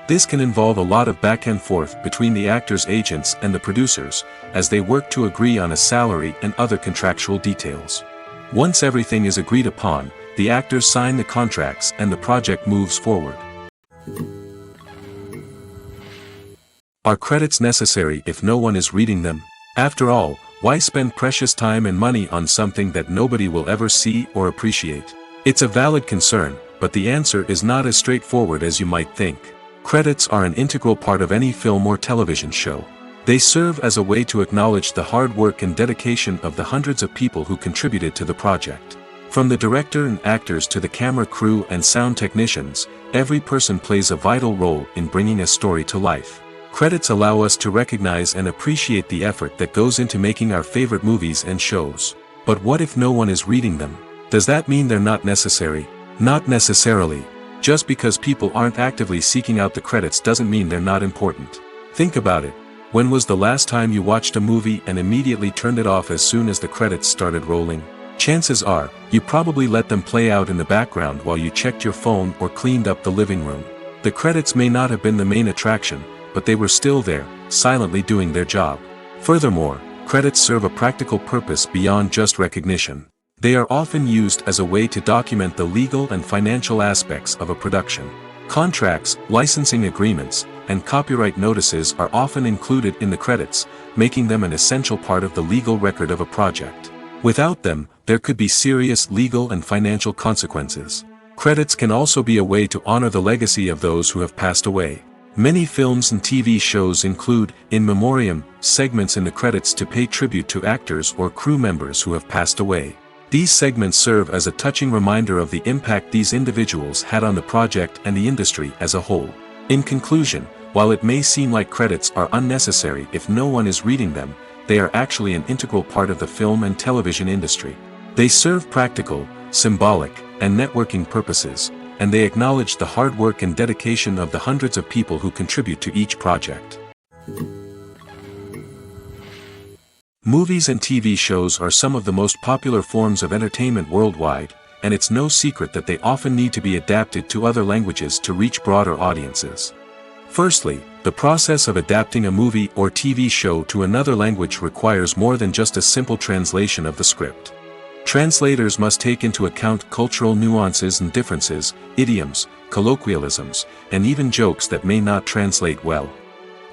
This can involve a lot of back and forth between the actors' agents and the producers, as they work to agree on a salary and other contractual details. Once everything is agreed upon, the actors sign the contracts and the project moves forward. Are credits necessary if no one is reading them? After all, why spend precious time and money on something that nobody will ever see or appreciate? It's a valid concern, but the answer is not as straightforward as you might think. Credits are an integral part of any film or television show. They serve as a way to acknowledge the hard work and dedication of the hundreds of people who contributed to the project. From the director and actors to the camera crew and sound technicians, every person plays a vital role in bringing a story to life. Credits allow us to recognize and appreciate the effort that goes into making our favorite movies and shows. But what if no one is reading them? Does that mean they're not necessary? Not necessarily. Just because people aren't actively seeking out the credits doesn't mean they're not important. Think about it. When was the last time you watched a movie and immediately turned it off as soon as the credits started rolling? Chances are, you probably let them play out in the background while you checked your phone or cleaned up the living room. The credits may not have been the main attraction, but they were still there, silently doing their job. Furthermore, credits serve a practical purpose beyond just recognition. They are often used as a way to document the legal and financial aspects of a production. Contracts, licensing agreements, and copyright notices are often included in the credits, making them an essential part of the legal record of a project. Without them, there could be serious legal and financial consequences. Credits can also be a way to honor the legacy of those who have passed away. Many films and TV shows include, in memoriam, segments in the credits to pay tribute to actors or crew members who have passed away. These segments serve as a touching reminder of the impact these individuals had on the project and the industry as a whole. In conclusion, while it may seem like credits are unnecessary if no one is reading them, they are actually an integral part of the film and television industry. They serve practical, symbolic, and networking purposes, and they acknowledge the hard work and dedication of the hundreds of people who contribute to each project. Movies and TV shows are some of the most popular forms of entertainment worldwide, and it's no secret that they often need to be adapted to other languages to reach broader audiences. Firstly, the process of adapting a movie or TV show to another language requires more than just a simple translation of the script. Translators must take into account cultural nuances and differences, idioms, colloquialisms, and even jokes that may not translate well.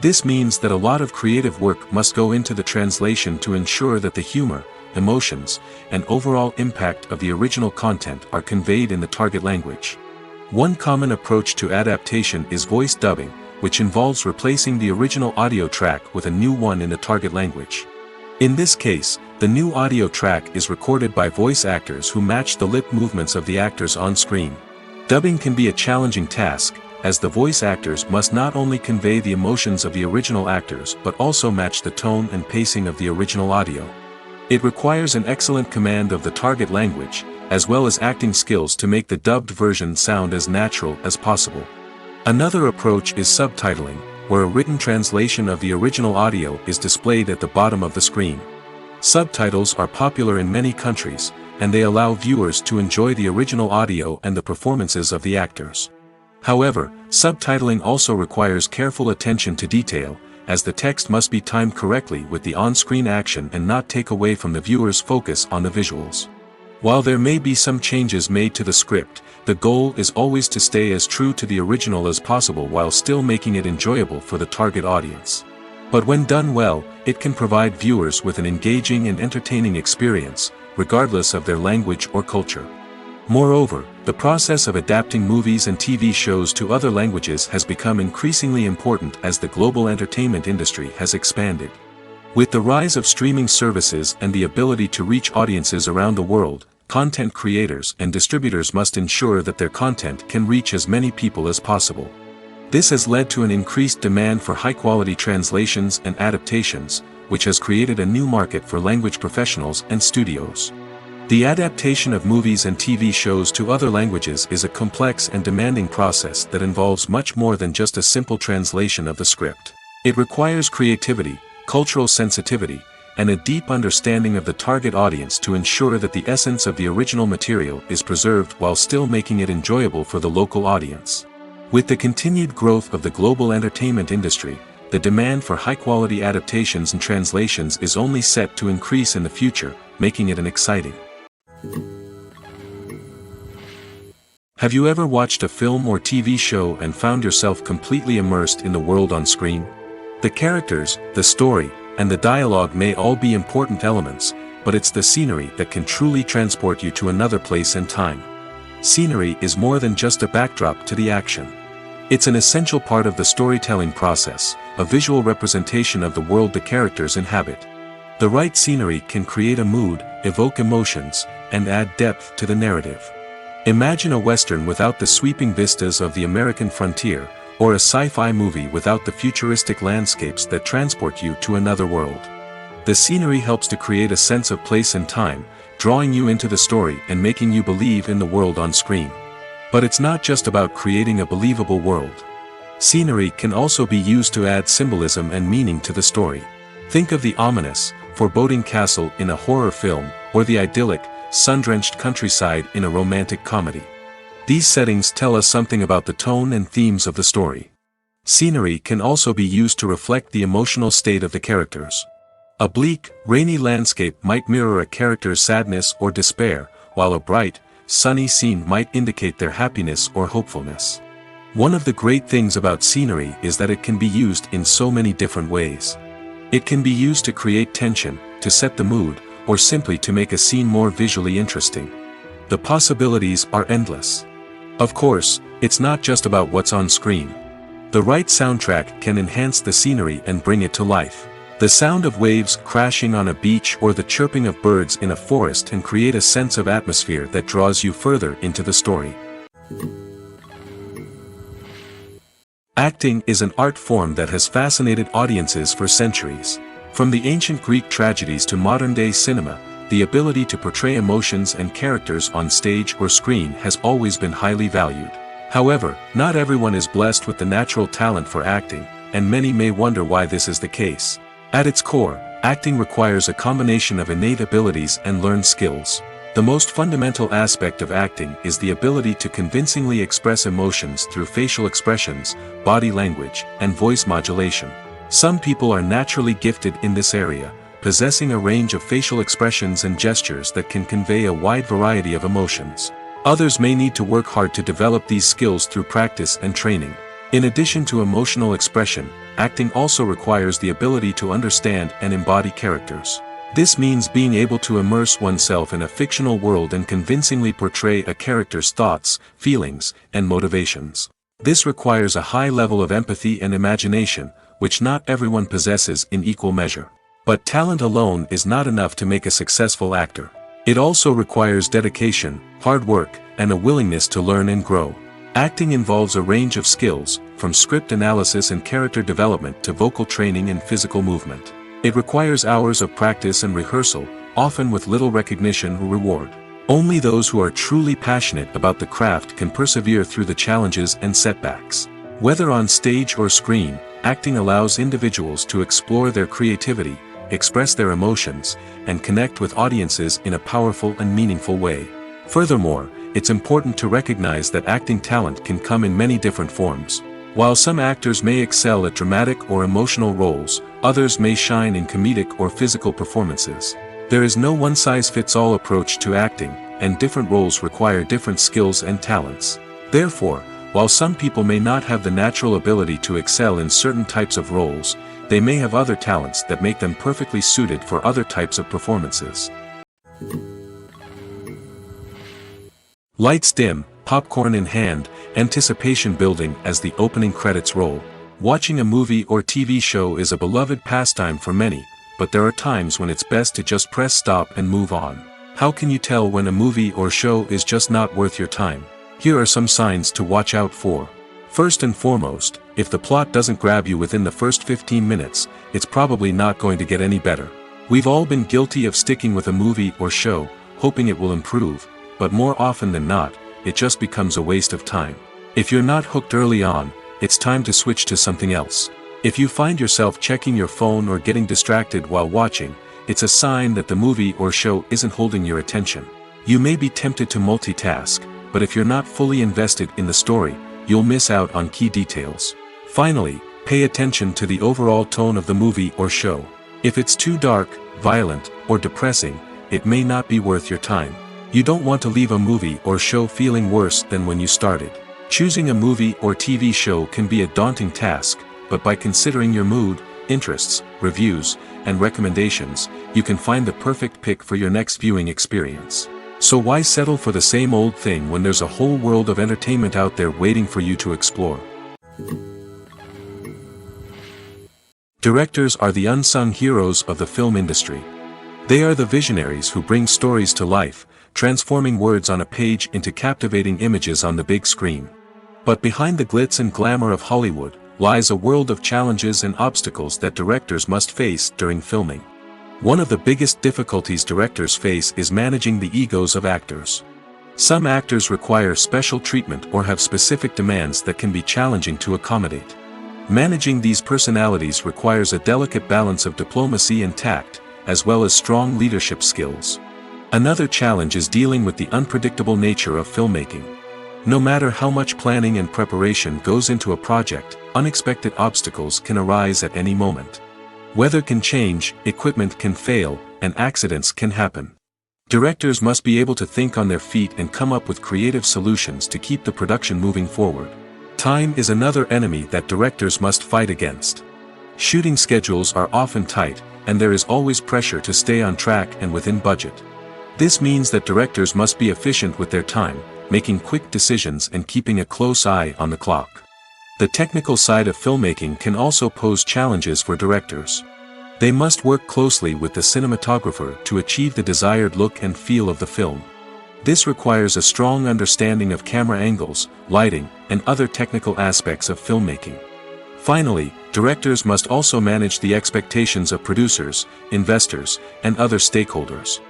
This means that a lot of creative work must go into the translation to ensure that the humor, emotions, and overall impact of the original content are conveyed in the target language. One common approach to adaptation is voice dubbing, which involves replacing the original audio track with a new one in the target language. In this case, the new audio track is recorded by voice actors who match the lip movements of the actors on screen. Dubbing can be a challenging task, as the voice actors must not only convey the emotions of the original actors but also match the tone and pacing of the original audio. It requires an excellent command of the target language, as well as acting skills to make the dubbed version sound as natural as possible. Another approach is subtitling, where a written translation of the original audio is displayed at the bottom of the screen. Subtitles are popular in many countries, and they allow viewers to enjoy the original audio and the performances of the actors. However, subtitling also requires careful attention to detail, as the text must be timed correctly with the on-screen action and not take away from the viewer's focus on the visuals. While there may be some changes made to the script, the goal is always to stay as true to the original as possible while still making it enjoyable for the target audience. But when done well, it can provide viewers with an engaging and entertaining experience, regardless of their language or culture. Moreover, the process of adapting movies and TV shows to other languages has become increasingly important as the global entertainment industry has expanded. With the rise of streaming services and the ability to reach audiences around the world, content creators and distributors must ensure that their content can reach as many people as possible. This has led to an increased demand for high-quality translations and adaptations, which has created a new market for language professionals and studios. The adaptation of movies and TV shows to other languages is a complex and demanding process that involves much more than just a simple translation of the script. It requires creativity, cultural sensitivity, and a deep understanding of the target audience to ensure that the essence of the original material is preserved while still making it enjoyable for the local audience. With the continued growth of the global entertainment industry, the demand for high-quality adaptations and translations is only set to increase in the future, making it an exciting. Have you ever watched a film or TV show and found yourself completely immersed in the world on screen? The characters, the story, and the dialogue may all be important elements, but it's the scenery that can truly transport you to another place and time. Scenery is more than just a backdrop to the action. It's an essential part of the storytelling process, a visual representation of the world the characters inhabit. The right scenery can create a mood, evoke emotions, and add depth to the narrative. Imagine a Western without the sweeping vistas of the American frontier, or a sci-fi movie without the futuristic landscapes that transport you to another world. The scenery helps to create a sense of place and time, drawing you into the story and making you believe in the world on screen. But it's not just about creating a believable world. Scenery can also be used to add symbolism and meaning to the story. Think of the ominous, foreboding castle in a horror film, or the idyllic, sun-drenched countryside in a romantic comedy. These settings tell us something about the tone and themes of the story. Scenery can also be used to reflect the emotional state of the characters. A bleak, rainy landscape might mirror a character's sadness or despair, while a bright, sunny scene might indicate their happiness or hopefulness. One of the great things about scenery is that it can be used in so many different ways. It can be used to create tension, to set the mood, or simply to make a scene more visually interesting. The possibilities are endless. Of course, it's not just about what's on screen. The right soundtrack can enhance the scenery and bring it to life. The sound of waves crashing on a beach or the chirping of birds in a forest can create a sense of atmosphere that draws you further into the story. Acting is an art form that has fascinated audiences for centuries. From the ancient Greek tragedies to modern-day cinema, the ability to portray emotions and characters on stage or screen has always been highly valued. However, not everyone is blessed with the natural talent for acting, and many may wonder why this is the case. At its core, acting requires a combination of innate abilities and learned skills. The most fundamental aspect of acting is the ability to convincingly express emotions through facial expressions, body language, and voice modulation. Some people are naturally gifted in this area, possessing a range of facial expressions and gestures that can convey a wide variety of emotions. Others may need to work hard to develop these skills through practice and training. In addition to emotional expression, acting also requires the ability to understand and embody characters. This means being able to immerse oneself in a fictional world and convincingly portray a character's thoughts, feelings, and motivations. This requires a high level of empathy and imagination, which not everyone possesses in equal measure. But talent alone is not enough to make a successful actor. It also requires dedication, hard work, and a willingness to learn and grow. Acting involves a range of skills, from script analysis and character development to vocal training and physical movement. It requires hours of practice and rehearsal, often with little recognition or reward. Only those who are truly passionate about the craft can persevere through the challenges and setbacks. Whether on stage or screen, acting allows individuals to explore their creativity, express their emotions, and connect with audiences in a powerful and meaningful way. Furthermore, it's important to recognize that acting talent can come in many different forms. While some actors may excel at dramatic or emotional roles, others may shine in comedic or physical performances. There is no one-size-fits-all approach to acting, and different roles require different skills and talents. Therefore, while some people may not have the natural ability to excel in certain types of roles, they may have other talents that make them perfectly suited for other types of performances. Lights dim, popcorn in hand, anticipation building as the opening credits roll. Watching a movie or TV show is a beloved pastime for many, but there are times when it's best to just press stop and move on. How can you tell when a movie or show is just not worth your time? Here are some signs to watch out for. First and foremost, if the plot doesn't grab you within the first 15 minutes, it's probably not going to get any better. We've all been guilty of sticking with a movie or show, hoping it will improve, but more often than not, it just becomes a waste of time. If you're not hooked early on, it's time to switch to something else. If you find yourself checking your phone or getting distracted while watching, it's a sign that the movie or show isn't holding your attention. You may be tempted to multitask, but if you're not fully invested in the story, you'll miss out on key details. Finally, pay attention to the overall tone of the movie or show. If it's too dark, violent, or depressing, it may not be worth your time. You don't want to leave a movie or show feeling worse than when you started. Choosing a movie or TV show can be a daunting task, but by considering your mood, interests, reviews, and recommendations, you can find the perfect pick for your next viewing experience. So why settle for the same old thing when there's a whole world of entertainment out there waiting for you to explore? Directors are the unsung heroes of the film industry. They are the visionaries who bring stories to life, transforming words on a page into captivating images on the big screen. But behind the glitz and glamour of Hollywood, lies a world of challenges and obstacles that directors must face during filming. One of the biggest difficulties directors face is managing the egos of actors. Some actors require special treatment or have specific demands that can be challenging to accommodate. Managing these personalities requires a delicate balance of diplomacy and tact, as well as strong leadership skills. Another challenge is dealing with the unpredictable nature of filmmaking. No matter how much planning and preparation goes into a project, unexpected obstacles can arise at any moment. Weather can change, equipment can fail, and accidents can happen. Directors must be able to think on their feet and come up with creative solutions to keep the production moving forward. Time is another enemy that directors must fight against. Shooting schedules are often tight, and there is always pressure to stay on track and within budget. This means that directors must be efficient with their time, making quick decisions and keeping a close eye on the clock. The technical side of filmmaking can also pose challenges for directors. They must work closely with the cinematographer to achieve the desired look and feel of the film. This requires a strong understanding of camera angles, lighting, and other technical aspects of filmmaking. Finally, directors must also manage the expectations of producers, investors, and other stakeholders.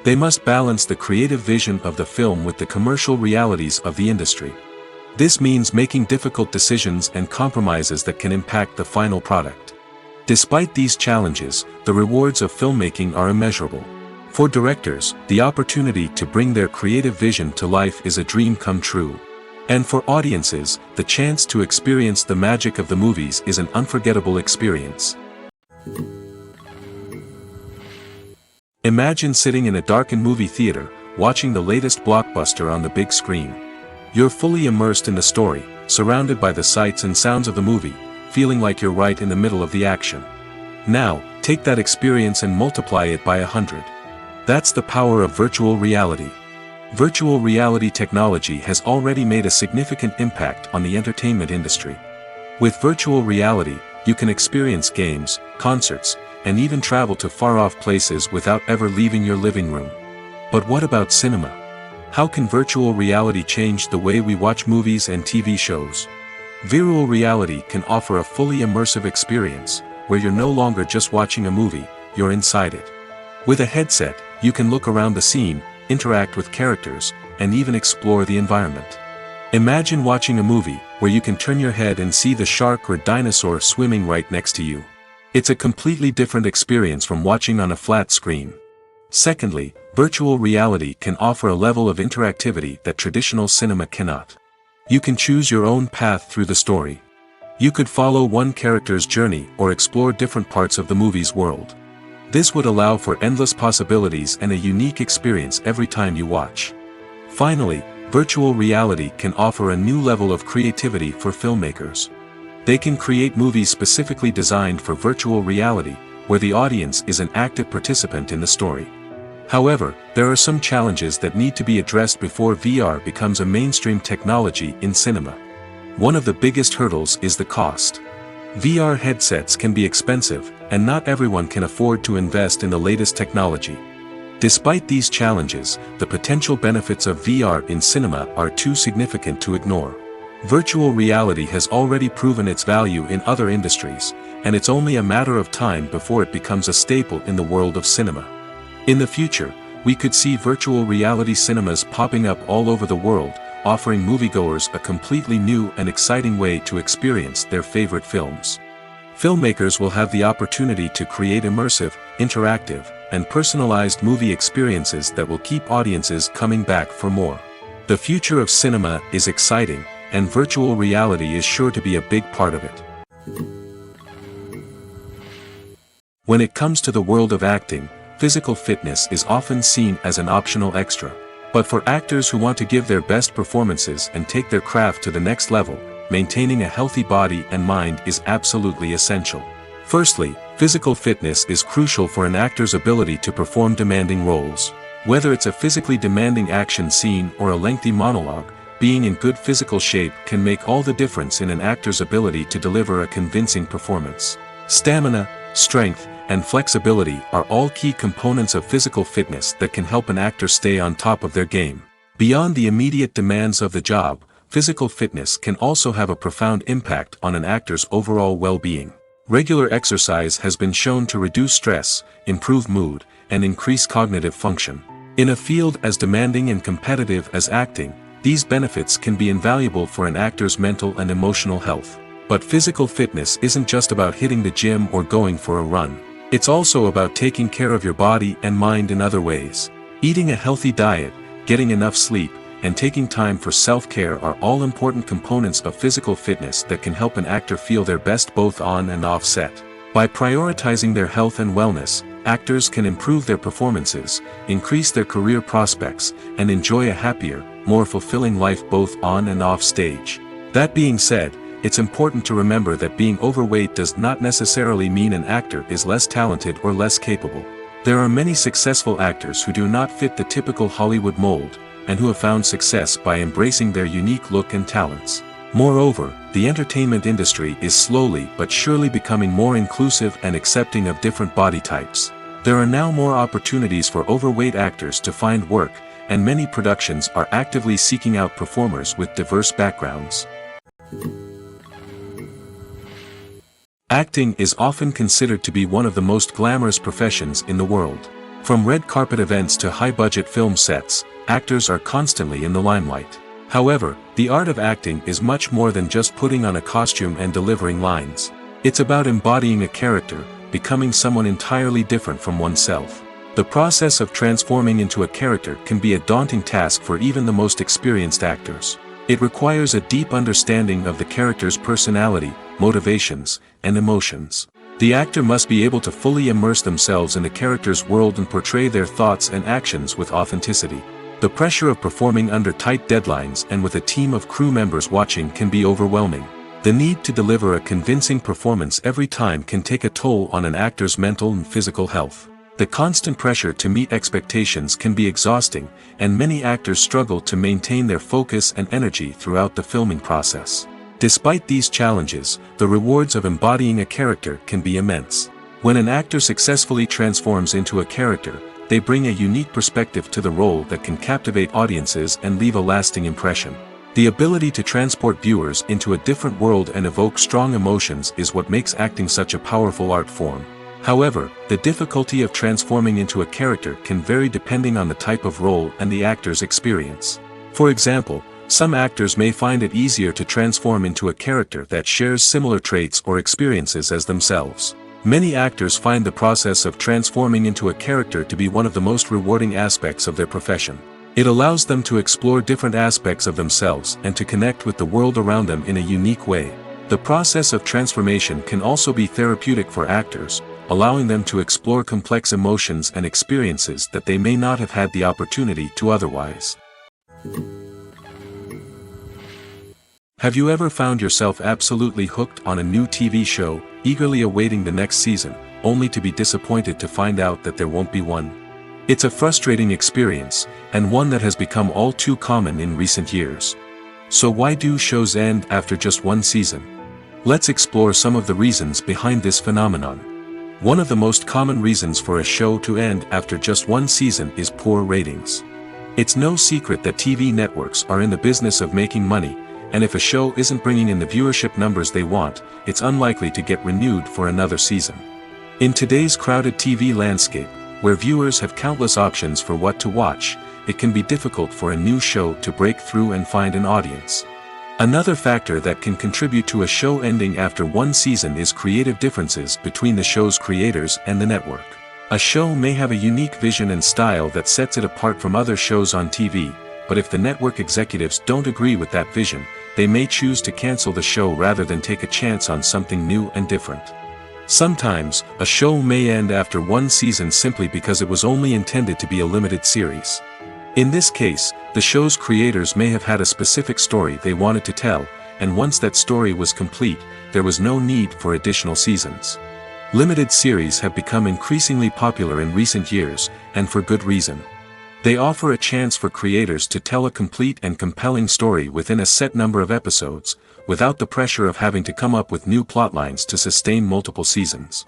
They must balance the creative vision of the film with the commercial realities of the industry. This means making difficult decisions and compromises that can impact the final product. Despite these challenges, the rewards of filmmaking are immeasurable. For directors, the opportunity to bring their creative vision to life is a dream come true. And for audiences, the chance to experience the magic of the movies is an unforgettable experience. Imagine sitting in a darkened movie theater, watching the latest blockbuster on the big screen. You're fully immersed in the story, surrounded by the sights and sounds of the movie, feeling like you're right in the middle of the action. Now, take that experience and multiply it by 100. That's the power of virtual reality. Virtual reality technology has already made a significant impact on the entertainment industry. With virtual reality, you can experience games, concerts, and even travel to far-off places without ever leaving your living room. But what about cinema? How can virtual reality change the way we watch movies and TV shows? Virtual reality can offer a fully immersive experience, where you're no longer just watching a movie, you're inside it. With a headset, you can look around the scene, interact with characters, and even explore the environment. Imagine watching a movie, where you can turn your head and see the shark or dinosaur swimming right next to you. It's a completely different experience from watching on a flat screen. Secondly, virtual reality can offer a level of interactivity that traditional cinema cannot. You can choose your own path through the story. You could follow one character's journey or explore different parts of the movie's world. This would allow for endless possibilities and a unique experience every time you watch. Finally, virtual reality can offer a new level of creativity for filmmakers. They can create movies specifically designed for virtual reality, where the audience is an active participant in the story. However, there are some challenges that need to be addressed before VR becomes a mainstream technology in cinema. One of the biggest hurdles is the cost. VR headsets can be expensive, and not everyone can afford to invest in the latest technology. Despite these challenges, the potential benefits of VR in cinema are too significant to ignore. Virtual reality has already proven its value in other industries, and it's only a matter of time before it becomes a staple in the world of cinema. In the future, we could see virtual reality cinemas popping up all over the world, offering moviegoers a completely new and exciting way to experience their favorite films. Filmmakers will have the opportunity to create immersive, interactive, and personalized movie experiences that will keep audiences coming back for more. The future of cinema is exciting, and virtual reality is sure to be a big part of it. When it comes to the world of acting, physical fitness is often seen as an optional extra. But for actors who want to give their best performances and take their craft to the next level, maintaining a healthy body and mind is absolutely essential. Firstly, physical fitness is crucial for an actor's ability to perform demanding roles. Whether it's a physically demanding action scene or a lengthy monologue, being in good physical shape can make all the difference in an actor's ability to deliver a convincing performance. Stamina, strength, and flexibility are all key components of physical fitness that can help an actor stay on top of their game. Beyond the immediate demands of the job, physical fitness can also have a profound impact on an actor's overall well-being. Regular exercise has been shown to reduce stress, improve mood, and increase cognitive function. In a field as demanding and competitive as acting, these benefits can be invaluable for an actor's mental and emotional health. But physical fitness isn't just about hitting the gym or going for a run. It's also about taking care of your body and mind in other ways. Eating a healthy diet, getting enough sleep, and taking time for self-care are all important components of physical fitness that can help an actor feel their best both on and off set. By prioritizing their health and wellness, actors can improve their performances, increase their career prospects, and enjoy a happier, more fulfilling life both on and off stage. That being said, it's important to remember that being overweight does not necessarily mean an actor is less talented or less capable. There are many successful actors who do not fit the typical Hollywood mold, and who have found success by embracing their unique look and talents. Moreover, the entertainment industry is slowly but surely becoming more inclusive and accepting of different body types. There are now more opportunities for overweight actors to find work, and many productions are actively seeking out performers with diverse backgrounds. Acting is often considered to be one of the most glamorous professions in the world. From red carpet events to high-budget film sets, actors are constantly in the limelight. However, the art of acting is much more than just putting on a costume and delivering lines. It's about embodying a character, becoming someone entirely different from oneself. The process of transforming into a character can be a daunting task for even the most experienced actors. It requires a deep understanding of the character's personality, motivations, and emotions. The actor must be able to fully immerse themselves in the character's world and portray their thoughts and actions with authenticity. The pressure of performing under tight deadlines and with a team of crew members watching can be overwhelming. The need to deliver a convincing performance every time can take a toll on an actor's mental and physical health. The constant pressure to meet expectations can be exhausting, and many actors struggle to maintain their focus and energy throughout the filming process. Despite these challenges, the rewards of embodying a character can be immense. When an actor successfully transforms into a character, they bring a unique perspective to the role that can captivate audiences and leave a lasting impression. The ability to transport viewers into a different world and evoke strong emotions is what makes acting such a powerful art form. However, the difficulty of transforming into a character can vary depending on the type of role and the actor's experience. For example, some actors may find it easier to transform into a character that shares similar traits or experiences as themselves. Many actors find the process of transforming into a character to be one of the most rewarding aspects of their profession. It allows them to explore different aspects of themselves and to connect with the world around them in a unique way. The process of transformation can also be therapeutic for actors, allowing them to explore complex emotions and experiences that they may not have had the opportunity to otherwise. Have you ever found yourself absolutely hooked on a new TV show, eagerly awaiting the next season, only to be disappointed to find out that there won't be one? It's a frustrating experience, and one that has become all too common in recent years. So why do shows end after just one season? Let's explore some of the reasons behind this phenomenon. One of the most common reasons for a show to end after just one season is poor ratings. It's no secret that TV networks are in the business of making money, and if a show isn't bringing in the viewership numbers they want, it's unlikely to get renewed for another season. In today's crowded TV landscape, where viewers have countless options for what to watch, it can be difficult for a new show to break through and find an audience. Another factor that can contribute to a show ending after one season is creative differences between the show's creators and the network. A show may have a unique vision and style that sets it apart from other shows on TV, but if the network executives don't agree with that vision, they may choose to cancel the show rather than take a chance on something new and different. Sometimes, a show may end after one season simply because it was only intended to be a limited series. In this case, the show's creators may have had a specific story they wanted to tell, and once that story was complete, there was no need for additional seasons. Limited series have become increasingly popular in recent years, and for good reason. They offer a chance for creators to tell a complete and compelling story within a set number of episodes, without the pressure of having to come up with new plotlines to sustain multiple seasons.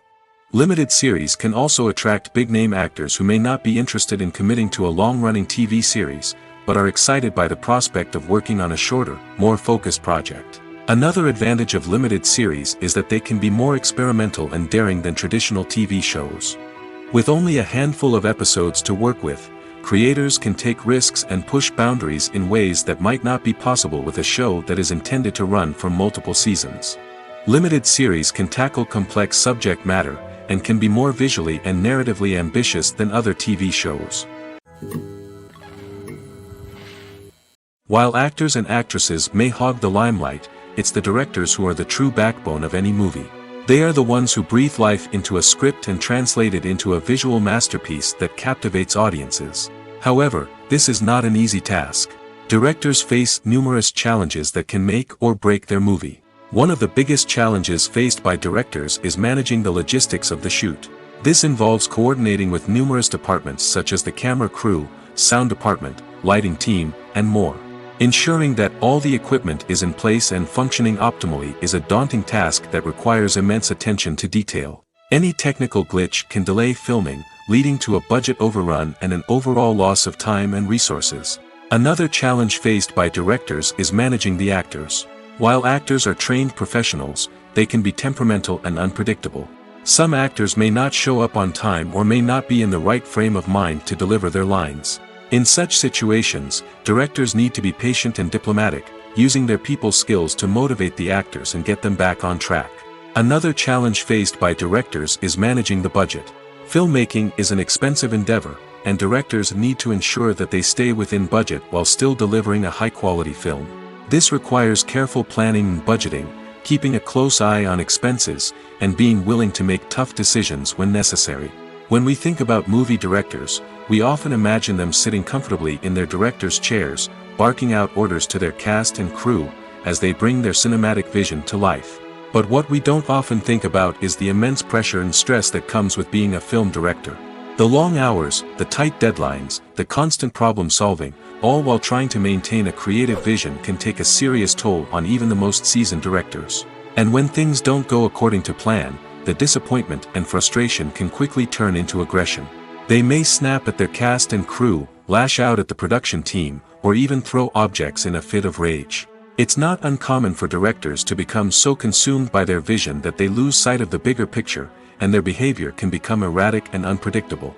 Limited series can also attract big-name actors who may not be interested in committing to a long-running TV series, but are excited by the prospect of working on a shorter, more focused project. Another advantage of limited series is that they can be more experimental and daring than traditional TV shows. With only a handful of episodes to work with, creators can take risks and push boundaries in ways that might not be possible with a show that is intended to run for multiple seasons. Limited series can tackle complex subject matter, and can be more visually and narratively ambitious than other TV shows. While actors and actresses may hog the limelight, it's the directors who are the true backbone of any movie. They are the ones who breathe life into a script and translate it into a visual masterpiece that captivates audiences. However, this is not an easy task. Directors face numerous challenges that can make or break their movie. One of the biggest challenges faced by directors is managing the logistics of the shoot. This involves coordinating with numerous departments such as the camera crew, sound department, lighting team, and more. Ensuring that all the equipment is in place and functioning optimally is a daunting task that requires immense attention to detail. Any technical glitch can delay filming, leading to a budget overrun and an overall loss of time and resources. Another challenge faced by directors is managing the actors. While actors are trained professionals, they can be temperamental and unpredictable. Some actors may not show up on time or may not be in the right frame of mind to deliver their lines. In such situations, directors need to be patient and diplomatic, using their people skills to motivate the actors and get them back on track. Another challenge faced by directors is managing the budget. Filmmaking is an expensive endeavor, and directors need to ensure that they stay within budget while still delivering a high-quality film. This requires careful planning and budgeting, keeping a close eye on expenses, and being willing to make tough decisions when necessary. When we think about movie directors, we often imagine them sitting comfortably in their director's chairs, barking out orders to their cast and crew, as they bring their cinematic vision to life. But what we don't often think about is the immense pressure and stress that comes with being a film director. The long hours, the tight deadlines, the constant problem solving, all while trying to maintain a creative vision can take a serious toll on even the most seasoned directors. And when things don't go according to plan, the disappointment and frustration can quickly turn into aggression. They may snap at their cast and crew, lash out at the production team, or even throw objects in a fit of rage. It's not uncommon for directors to become so consumed by their vision that they lose sight of the bigger picture, and their behavior can become erratic and unpredictable.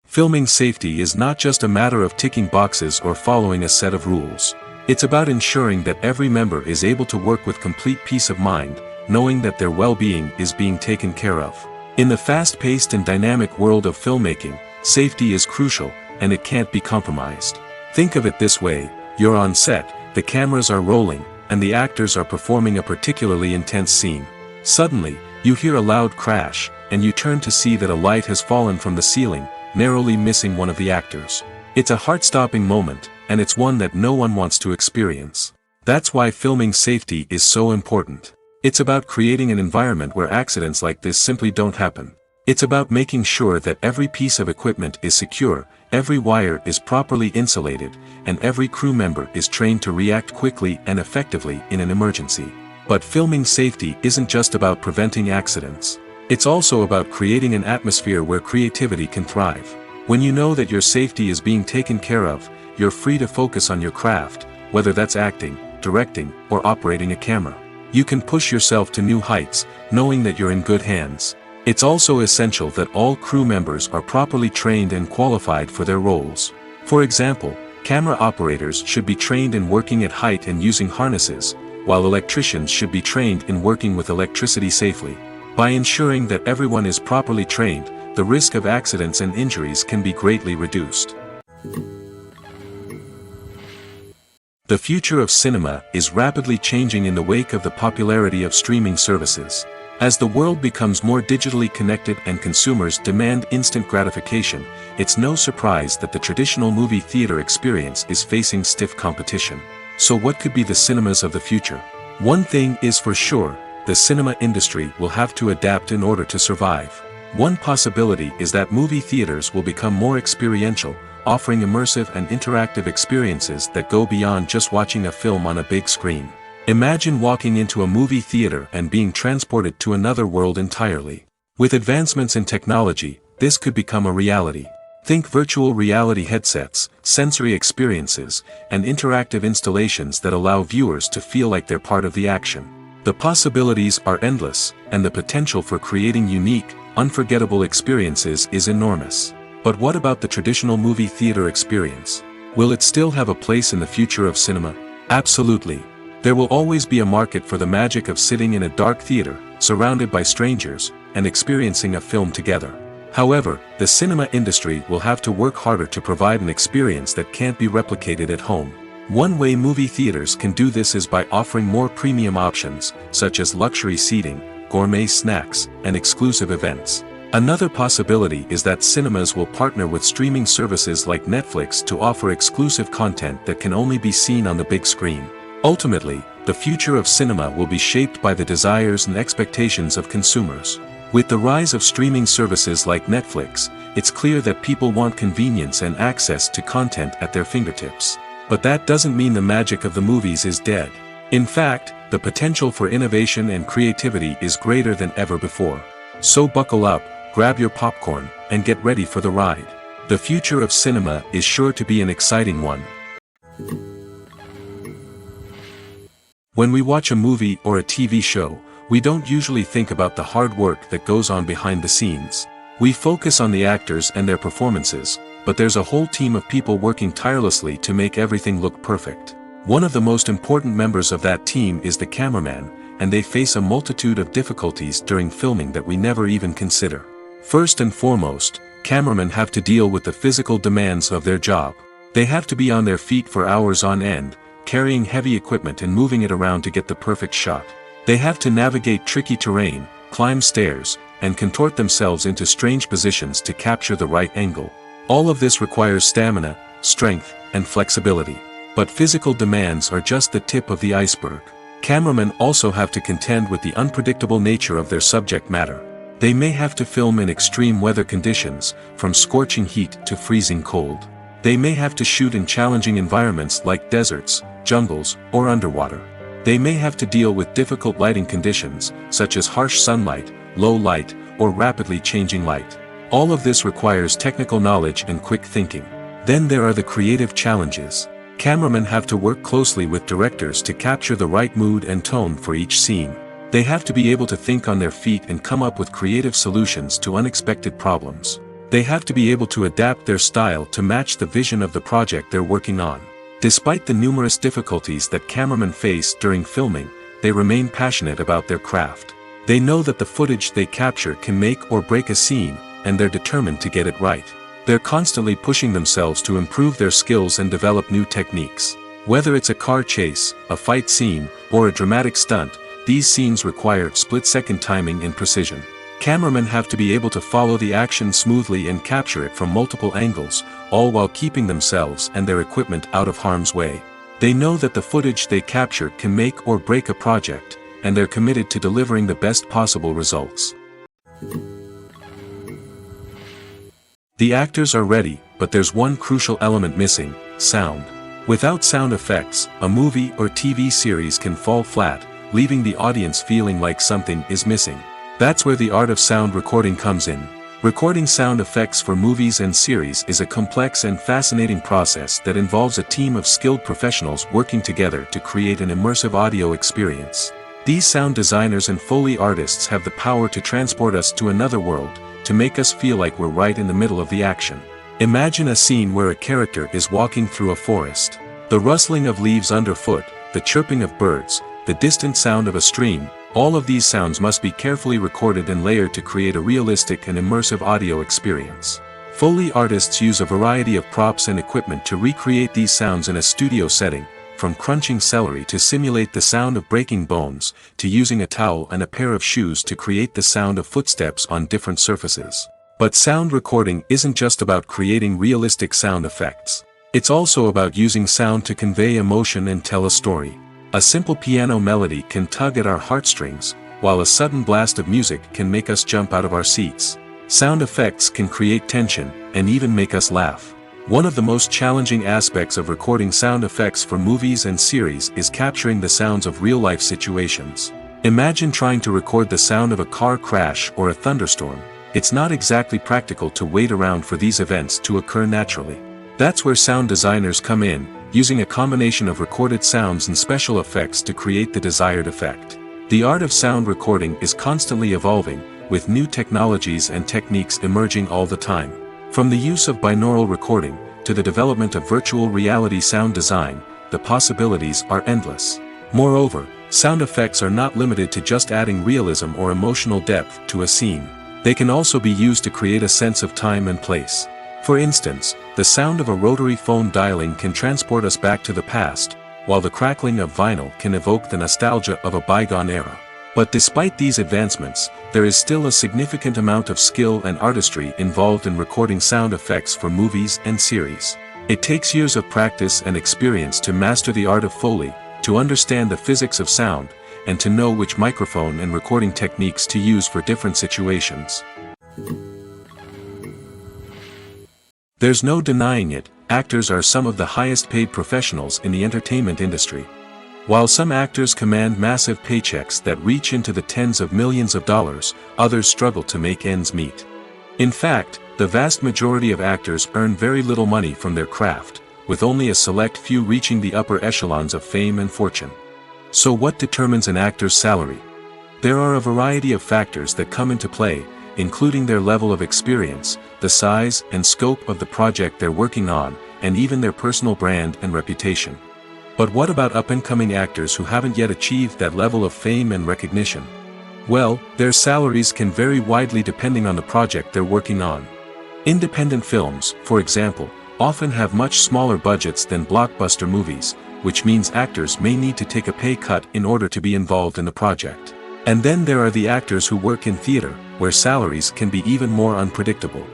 Filming safety is not just a matter of ticking boxes or following a set of rules. It's about ensuring that every member is able to work with complete peace of mind, knowing that their well-being is being taken care of. In the fast-paced and dynamic world of filmmaking, safety is crucial, and it can't be compromised. Think of it this way: you're on set, the cameras are rolling, and the actors are performing a particularly intense scene. Suddenly, you hear a loud crash, and you turn to see that a light has fallen from the ceiling, narrowly missing one of the actors. It's a heart-stopping moment, and it's one that no one wants to experience. That's why filming safety is so important. It's about creating an environment where accidents like this simply don't happen. It's about making sure that every piece of equipment is secure, every wire is properly insulated, and every crew member is trained to react quickly and effectively in an emergency. But filming safety isn't just about preventing accidents. It's also about creating an atmosphere where creativity can thrive. When you know that your safety is being taken care of, you're free to focus on your craft, whether that's acting, directing, or operating a camera. You can push yourself to new heights, knowing that you're in good hands. It's also essential that all crew members are properly trained and qualified for their roles. For example, camera operators should be trained in working at height and using harnesses, while electricians should be trained in working with electricity safely. By ensuring that everyone is properly trained, the risk of accidents and injuries can be greatly reduced. The future of cinema is rapidly changing in the wake of the popularity of streaming services. As the world becomes more digitally connected and consumers demand instant gratification, it's no surprise that the traditional movie theater experience is facing stiff competition. So what could be the cinemas of the future? One thing is for sure: the cinema industry will have to adapt in order to survive. One possibility is that movie theaters will become more experiential, offering immersive and interactive experiences that go beyond just watching a film on a big screen. Imagine walking into a movie theater and being transported to another world entirely. With advancements in technology, this could become a reality. Think virtual reality headsets, sensory experiences, and interactive installations that allow viewers to feel like they're part of the action. The possibilities are endless, and the potential for creating unique, unforgettable experiences is enormous. But what about the traditional movie theater experience? Will it still have a place in the future of cinema? Absolutely. There will always be a market for the magic of sitting in a dark theater, surrounded by strangers, and experiencing a film together. However, the cinema industry will have to work harder to provide an experience that can't be replicated at home. One way movie theaters can do this is by offering more premium options, such as luxury seating, gourmet snacks, and exclusive events. Another possibility is that cinemas will partner with streaming services like Netflix to offer exclusive content that can only be seen on the big screen. Ultimately, the future of cinema will be shaped by the desires and expectations of consumers. With the rise of streaming services like Netflix, it's clear that people want convenience and access to content at their fingertips. But that doesn't mean the magic of the movies is dead. In fact, the potential for innovation and creativity is greater than ever before. So buckle up, grab your popcorn, and get ready for the ride. The future of cinema is sure to be an exciting one. When we watch a movie or a TV show, we don't usually think about the hard work that goes on behind the scenes. We focus on the actors and their performances, but there's a whole team of people working tirelessly to make everything look perfect. One of the most important members of that team is the cameraman, and they face a multitude of difficulties during filming that we never even consider. First and foremost, cameramen have to deal with the physical demands of their job. They have to be on their feet for hours on end, carrying heavy equipment and moving it around to get the perfect shot. They have to navigate tricky terrain, climb stairs, and contort themselves into strange positions to capture the right angle. All of this requires stamina, strength, and flexibility. But physical demands are just the tip of the iceberg. Cameramen also have to contend with the unpredictable nature of their subject matter. They may have to film in extreme weather conditions, from scorching heat to freezing cold. They may have to shoot in challenging environments like deserts, jungles, or underwater. They may have to deal with difficult lighting conditions, such as harsh sunlight, low light, or rapidly changing light. All of this requires technical knowledge and quick thinking. Then there are the creative challenges. Cameramen have to work closely with directors to capture the right mood and tone for each scene. They have to be able to think on their feet and come up with creative solutions to unexpected problems. They have to be able to adapt their style to match the vision of the project they're working on. Despite the numerous difficulties that cameramen face during filming, they remain passionate about their craft. They know that the footage they capture can make or break a scene, and they're determined to get it right. They're constantly pushing themselves to improve their skills and develop new techniques. Whether it's a car chase, a fight scene, or a dramatic stunt, these scenes require split-second timing and precision. Cameramen have to be able to follow the action smoothly and capture it from multiple angles, all while keeping themselves and their equipment out of harm's way. They know that the footage they capture can make or break a project, and they're committed to delivering the best possible results. The actors are ready, but there's one crucial element missing: sound. Without sound effects, a movie or TV series can fall flat, leaving the audience feeling like something is missing. That's where the art of sound recording comes in. Recording sound effects for movies and series is a complex and fascinating process that involves a team of skilled professionals working together to create an immersive audio experience. These sound designers and Foley artists have the power to transport us to another world, to make us feel like we're right in the middle of the action. Imagine a scene where a character is walking through a forest. The rustling of leaves underfoot, the chirping of birds, the distant sound of a stream, all of these sounds must be carefully recorded and layered to create a realistic and immersive audio experience. Foley artists use a variety of props and equipment to recreate these sounds in a studio setting, from crunching celery to simulate the sound of breaking bones, to using a towel and a pair of shoes to create the sound of footsteps on different surfaces. But sound recording isn't just about creating realistic sound effects. It's also about using sound to convey emotion and tell a story. A simple piano melody can tug at our heartstrings, while a sudden blast of music can make us jump out of our seats. Sound effects can create tension, and even make us laugh. One of the most challenging aspects of recording sound effects for movies and series is capturing the sounds of real-life situations. Imagine trying to record the sound of a car crash or a thunderstorm. It's not exactly practical to wait around for these events to occur naturally. That's where sound designers come in, using a combination of recorded sounds and special effects to create the desired effect. The art of sound recording is constantly evolving, with new technologies and techniques emerging all the time. From the use of binaural recording, to the development of virtual reality sound design, the possibilities are endless. Moreover, sound effects are not limited to just adding realism or emotional depth to a scene. They can also be used to create a sense of time and place. For instance, the sound of a rotary phone dialing can transport us back to the past, while the crackling of vinyl can evoke the nostalgia of a bygone era. But despite these advancements, there is still a significant amount of skill and artistry involved in recording sound effects for movies and series. It takes years of practice and experience to master the art of Foley, to understand the physics of sound, and to know which microphone and recording techniques to use for different situations. There's no denying it, actors are some of the highest paid professionals in the entertainment industry. While some actors command massive paychecks that reach into the tens of millions of dollars, others struggle to make ends meet. In fact, the vast majority of actors earn very little money from their craft, with only a select few reaching the upper echelons of fame and fortune. So what determines an actor's salary? There are a variety of factors that come into play, including their level of experience, the size and scope of the project they're working on, and even their personal brand and reputation. But what about up-and-coming actors who haven't yet achieved that level of fame and recognition? Well, their salaries can vary widely depending on the project they're working on. Independent films, for example, often have much smaller budgets than blockbuster movies, which means actors may need to take a pay cut in order to be involved in the project. And then there are the actors who work in theater, where salaries can be even more unpredictable.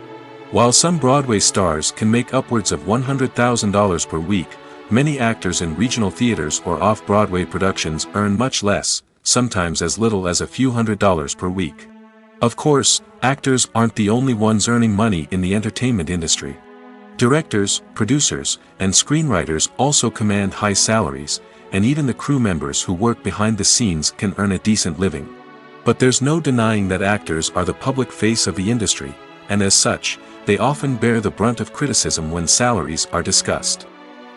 While some Broadway stars can make upwards of $100,000 per week, many actors in regional theaters or off-Broadway productions earn much less, sometimes as little as a few $100s per week. Of course, actors aren't the only ones earning money in the entertainment industry. Directors, producers, and screenwriters also command high salaries, and even the crew members who work behind the scenes can earn a decent living. But there's no denying that actors are the public face of the industry, and as such, they often bear the brunt of criticism when salaries are discussed.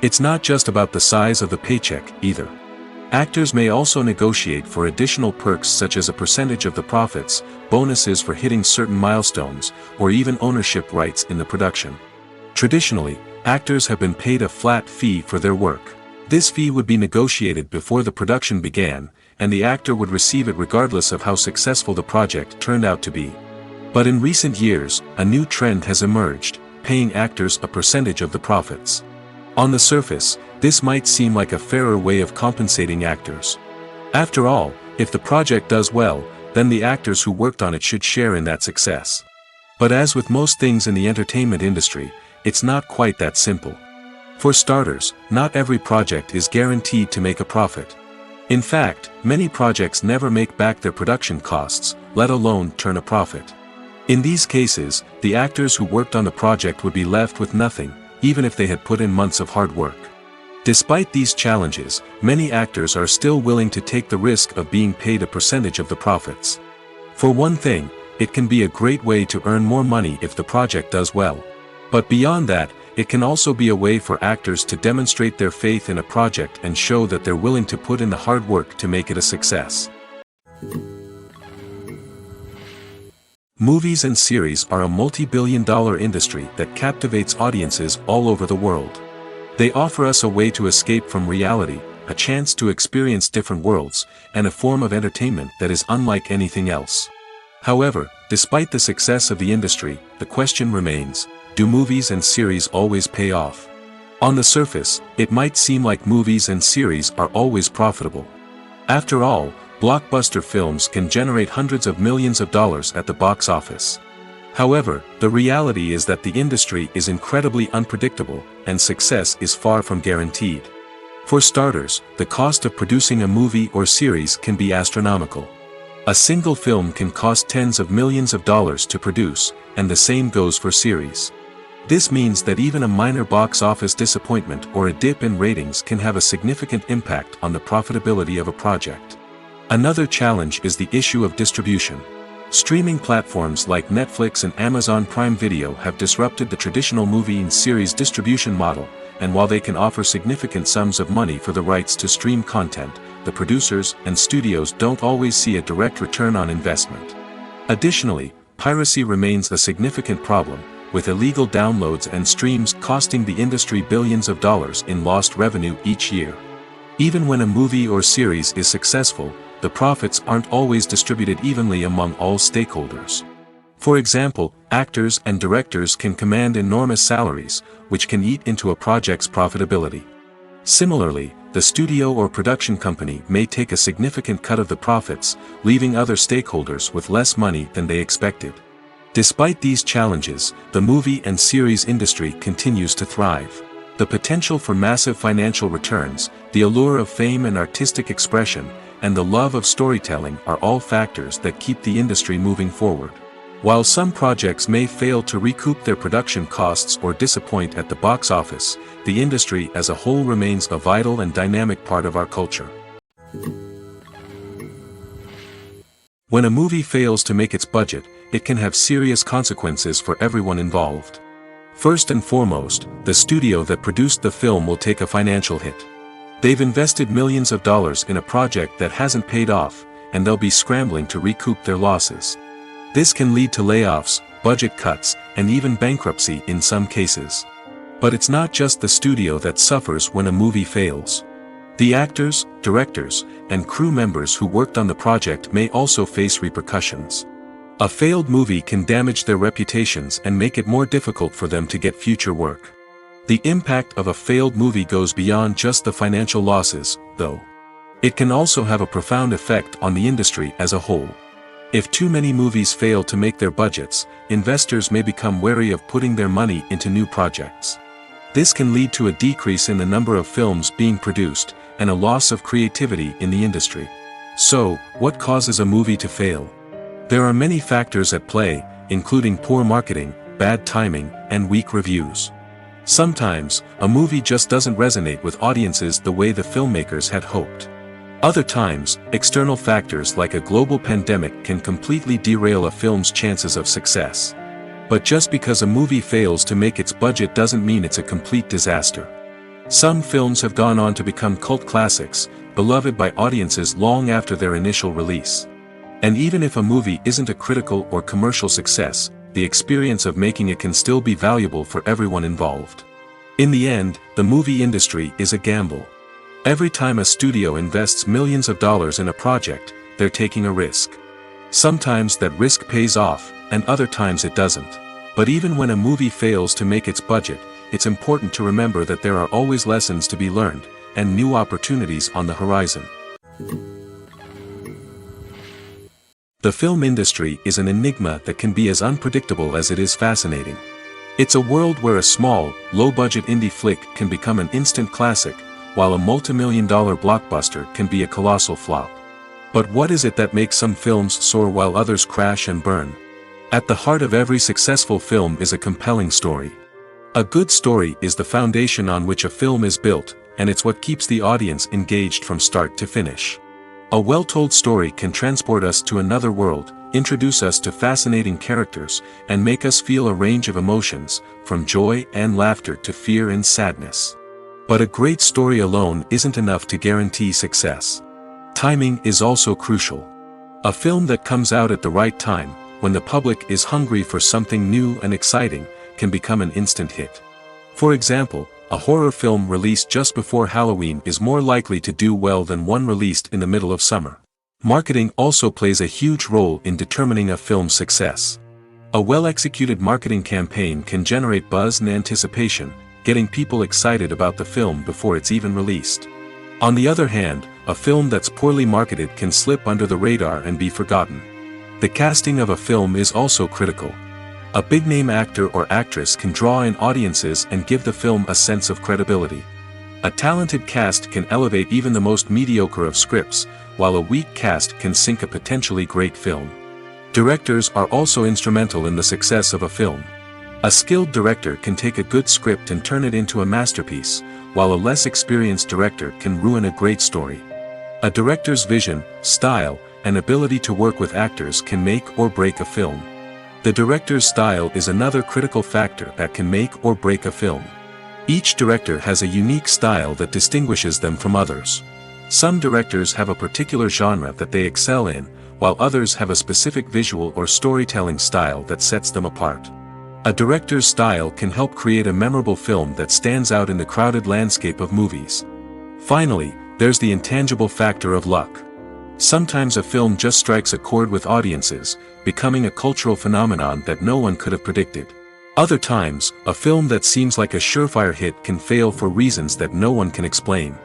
It's not just about the size of the paycheck, either. Actors may also negotiate for additional perks such as a percentage of the profits, bonuses for hitting certain milestones, or even ownership rights in the production. Traditionally, actors have been paid a flat fee for their work. This fee would be negotiated before the production began, and the actor would receive it regardless of how successful the project turned out to be. But in recent years, a new trend has emerged, paying actors a percentage of the profits. On the surface, this might seem like a fairer way of compensating actors. After all, if the project does well, then the actors who worked on it should share in that success. But as with most things in the entertainment industry, it's not quite that simple. For starters, not every project is guaranteed to make a profit. In fact, many projects never make back their production costs, let alone turn a profit. In these cases, the actors who worked on the project would be left with nothing, even if they had put in months of hard work. Despite these challenges, many actors are still willing to take the risk of being paid a percentage of the profits. For one thing, it can be a great way to earn more money if the project does well. But beyond that, it can also be a way for actors to demonstrate their faith in a project and show that they're willing to put in the hard work to make it a success. Movies and series are a multi-billion-dollar industry that captivates audiences all over the world. They offer us a way to escape from reality, a chance to experience different worlds, and a form of entertainment that is unlike anything else. However, despite the success of the industry, the question remains, do movies and series always pay off? On the surface, it might seem like movies and series are always profitable. After all, blockbuster films can generate hundreds of millions of dollars at the box office. However, the reality is that the industry is incredibly unpredictable, and success is far from guaranteed. For starters, the cost of producing a movie or series can be astronomical. A single film can cost tens of millions of dollars to produce, and the same goes for series. This means that even a minor box office disappointment or a dip in ratings can have a significant impact on the profitability of a project. Another challenge is the issue of distribution. Streaming platforms like Netflix and Amazon Prime Video have disrupted the traditional movie and series distribution model, and while they can offer significant sums of money for the rights to stream content, the producers and studios don't always see a direct return on investment. Additionally, piracy remains a significant problem, with illegal downloads and streams costing the industry billions of dollars in lost revenue each year. Even when a movie or series is successful, the profits aren't always distributed evenly among all stakeholders. For example, actors and directors can command enormous salaries, which can eat into a project's profitability. Similarly, the studio or production company may take a significant cut of the profits, leaving other stakeholders with less money than they expected. Despite these challenges, the movie and series industry continues to thrive. The potential for massive financial returns, the allure of fame and artistic expression, and the love of storytelling are all factors that keep the industry moving forward. While some projects may fail to recoup their production costs or disappoint at the box office, the industry as a whole remains a vital and dynamic part of our culture. When a movie fails to make its budget, it can have serious consequences for everyone involved. First and foremost, the studio that produced the film will take a financial hit. They've invested millions of dollars in a project that hasn't paid off, and they'll be scrambling to recoup their losses. This can lead to layoffs, budget cuts, and even bankruptcy in some cases. But it's not just the studio that suffers when a movie fails. The actors, directors, and crew members who worked on the project may also face repercussions. A failed movie can damage their reputations and make it more difficult for them to get future work. The impact of a failed movie goes beyond just the financial losses, though. It can also have a profound effect on the industry as a whole. If too many movies fail to make their budgets, investors may become wary of putting their money into new projects. This can lead to a decrease in the number of films being produced, and a loss of creativity in the industry. So, what causes a movie to fail? There are many factors at play, including poor marketing, bad timing, and weak reviews. Sometimes, a movie just doesn't resonate with audiences the way the filmmakers had hoped. Other times, external factors like a global pandemic can completely derail a film's chances of success. But just because a movie fails to make its budget doesn't mean it's a complete disaster. Some films have gone on to become cult classics, beloved by audiences long after their initial release. And even if a movie isn't a critical or commercial success, the experience of making it can still be valuable for everyone involved. In the end, the movie industry is a gamble. Every time a studio invests millions of dollars in a project, they're taking a risk. Sometimes that risk pays off, and other times it doesn't. But even when a movie fails to make its budget, it's important to remember that there are always lessons to be learned, and new opportunities on the horizon. The film industry is an enigma that can be as unpredictable as it is fascinating. It's a world where a small, low-budget indie flick can become an instant classic, while a multi-million-dollar blockbuster can be a colossal flop. But what is it that makes some films soar while others crash and burn? At the heart of every successful film is a compelling story. A good story is the foundation on which a film is built, and it's what keeps the audience engaged from start to finish. A well-told story can transport us to another world, introduce us to fascinating characters, and make us feel a range of emotions, from joy and laughter to fear and sadness. But a great story alone isn't enough to guarantee success. Timing is also crucial. A film that comes out at the right time, when the public is hungry for something new and exciting, can become an instant hit. For example, a horror film released just before Halloween is more likely to do well than one released in the middle of summer. Marketing also plays a huge role in determining a film's success. A well-executed marketing campaign can generate buzz and anticipation, getting people excited about the film before it's even released. On the other hand, a film that's poorly marketed can slip under the radar and be forgotten. The casting of a film is also critical. A big-name actor or actress can draw in audiences and give the film a sense of credibility. A talented cast can elevate even the most mediocre of scripts, while a weak cast can sink a potentially great film. Directors are also instrumental in the success of a film. A skilled director can take a good script and turn it into a masterpiece, while a less experienced director can ruin a great story. A director's vision, style, and ability to work with actors can make or break a film. The director's style is another critical factor that can make or break a film. Each director has a unique style that distinguishes them from others. Some directors have a particular genre that they excel in, while others have a specific visual or storytelling style that sets them apart. A director's style can help create a memorable film that stands out in the crowded landscape of movies. Finally, there's the intangible factor of luck. Sometimes a film just strikes a chord with audiences, becoming a cultural phenomenon that no one could have predicted. Other times, a film that seems like a surefire hit can fail for reasons that no one can explain.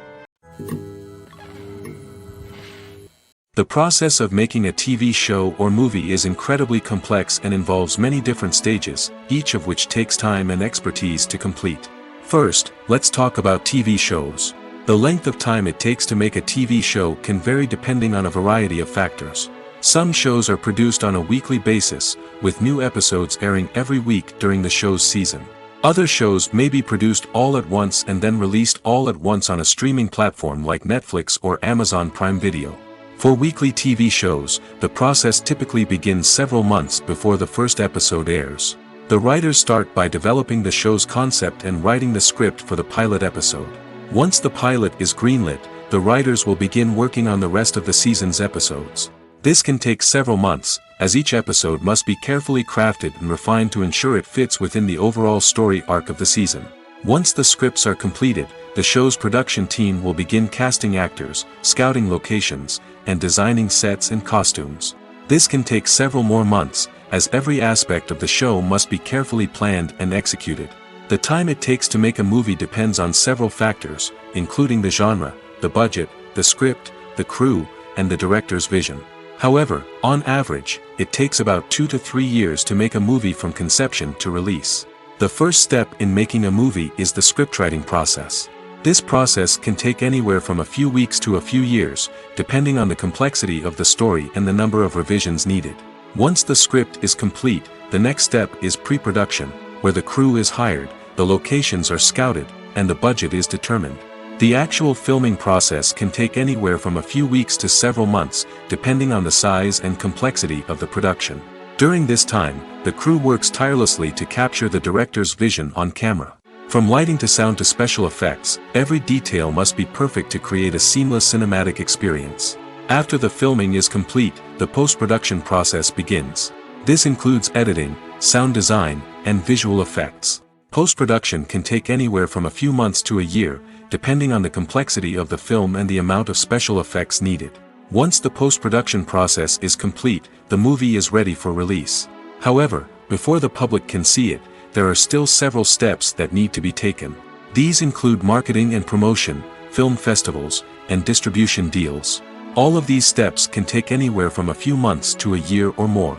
The process of making a TV show or movie is incredibly complex and involves many different stages, each of which takes time and expertise to complete. First, let's talk about TV shows. The length of time it takes to make a TV show can vary depending on a variety of factors. Some shows are produced on a weekly basis, with new episodes airing every week during the show's season. Other shows may be produced all at once and then released all at once on a streaming platform like Netflix or Amazon Prime Video. For weekly TV shows, the process typically begins several months before the first episode airs. The writers start by developing the show's concept and writing the script for the pilot episode. Once the pilot is greenlit, the writers will begin working on the rest of the season's episodes. This can take several months, as each episode must be carefully crafted and refined to ensure it fits within the overall story arc of the season. Once the scripts are completed, the show's production team will begin casting actors, scouting locations, and designing sets and costumes. This can take several more months, as every aspect of the show must be carefully planned and executed. The time it takes to make a movie depends on several factors, including the genre, the budget, the script, the crew, and the director's vision. However, on average, it takes about 2 to 3 years to make a movie from conception to release. The first step in making a movie is the scriptwriting process. This process can take anywhere from a few weeks to a few years, depending on the complexity of the story and the number of revisions needed. Once the script is complete, the next step is pre-production, where the crew is hired, the locations are scouted, and the budget is determined. The actual filming process can take anywhere from a few weeks to several months, depending on the size and complexity of the production. During this time, the crew works tirelessly to capture the director's vision on camera. From lighting to sound to special effects, every detail must be perfect to create a seamless cinematic experience. After the filming is complete, the post-production process begins. This includes editing, sound design, and visual effects. Post-production can take anywhere from a few months to a year, depending on the complexity of the film and the amount of special effects needed. Once the post-production process is complete, the movie is ready for release. However, before the public can see it, there are still several steps that need to be taken. These include marketing and promotion, film festivals, and distribution deals. All of these steps can take anywhere from a few months to a year or more.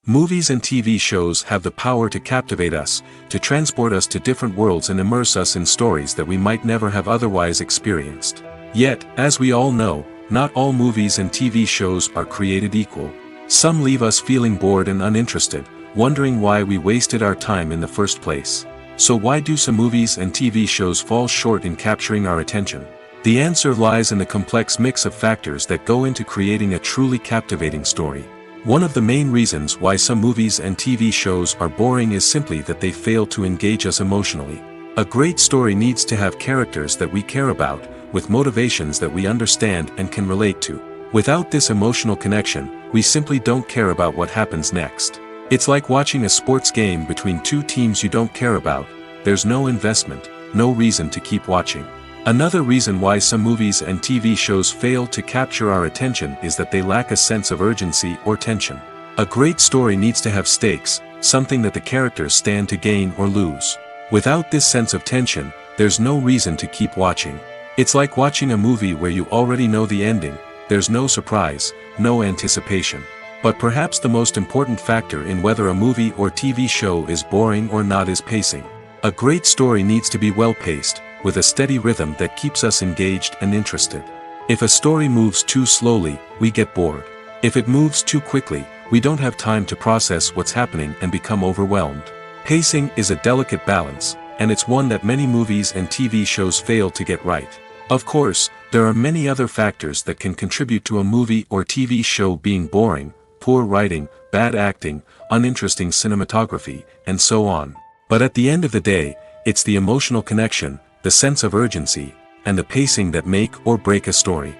Movies and TV shows have the power to captivate us, to transport us to different worlds and immerse us in stories that we might never have otherwise experienced. Yet, as we all know, not all movies and TV shows are created equal. Some leave us feeling bored and uninterested, wondering why we wasted our time in the first place. So why do some movies and TV shows fall short in capturing our attention? The answer lies in the complex mix of factors that go into creating a truly captivating story. One of the main reasons why some movies and TV shows are boring is simply that they fail to engage us emotionally. A great story needs to have characters that we care about, with motivations that we understand and can relate to. Without this emotional connection, we simply don't care about what happens next. It's like watching a sports game between two teams you don't care about. There's no investment, no reason to keep watching. Another reason why some movies and TV shows fail to capture our attention is that they lack a sense of urgency or tension. A great story needs to have stakes, something that the characters stand to gain or lose. Without this sense of tension, there's no reason to keep watching. It's like watching a movie where you already know the ending. There's no surprise, no anticipation. But perhaps the most important factor in whether a movie or TV show is boring or not is pacing. A great story needs to be well-paced, with a steady rhythm that keeps us engaged and interested. If a story moves too slowly, we get bored. If it moves too quickly, we don't have time to process what's happening and become overwhelmed. Pacing is a delicate balance, and it's one that many movies and TV shows fail to get right. Of course, There are many other factors that can contribute to a movie or TV show being boring: poor writing, bad acting, uninteresting cinematography, and so on. But at the end of the day, it's the emotional connection, the sense of urgency, and the pacing that make or break a story.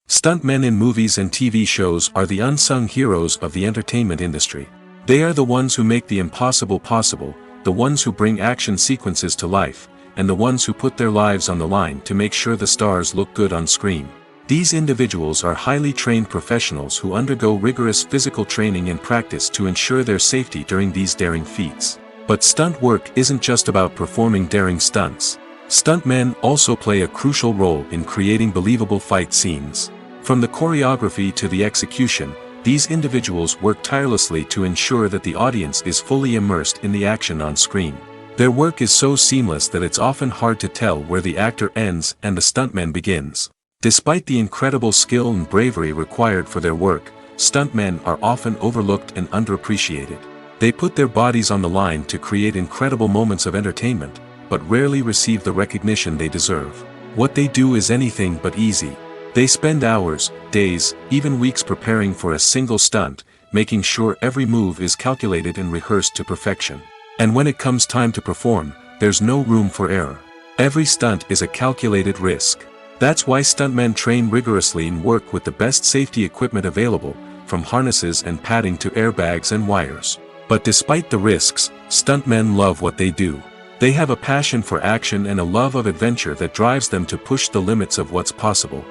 Stuntmen in movies and TV shows are the unsung heroes of the entertainment industry. They are the ones who make the impossible possible, the ones who bring action sequences to life, and the ones who put their lives on the line to make sure the stars look good on screen. These individuals are highly trained professionals who undergo rigorous physical training and practice to ensure their safety during these daring feats. But stunt work isn't just about performing daring stunts. Stuntmen also play a crucial role in creating believable fight scenes. From the choreography to the execution, these individuals work tirelessly to ensure that the audience is fully immersed in the action on screen. Their work is so seamless that it's often hard to tell where the actor ends and the stuntman begins. Despite the incredible skill and bravery required for their work, stuntmen are often overlooked and underappreciated. They put their bodies on the line to create incredible moments of entertainment, but rarely receive the recognition they deserve. What they do is anything but easy. They spend hours, days, even weeks preparing for a single stunt, making sure every move is calculated and rehearsed to perfection. And when it comes time to perform, there's no room for error. Every stunt is a calculated risk. That's why stuntmen train rigorously and work with the best safety equipment available, from harnesses and padding to airbags and wires. But despite the risks, stuntmen love what they do. They have a passion for action and a love of adventure that drives them to push the limits of what's possible.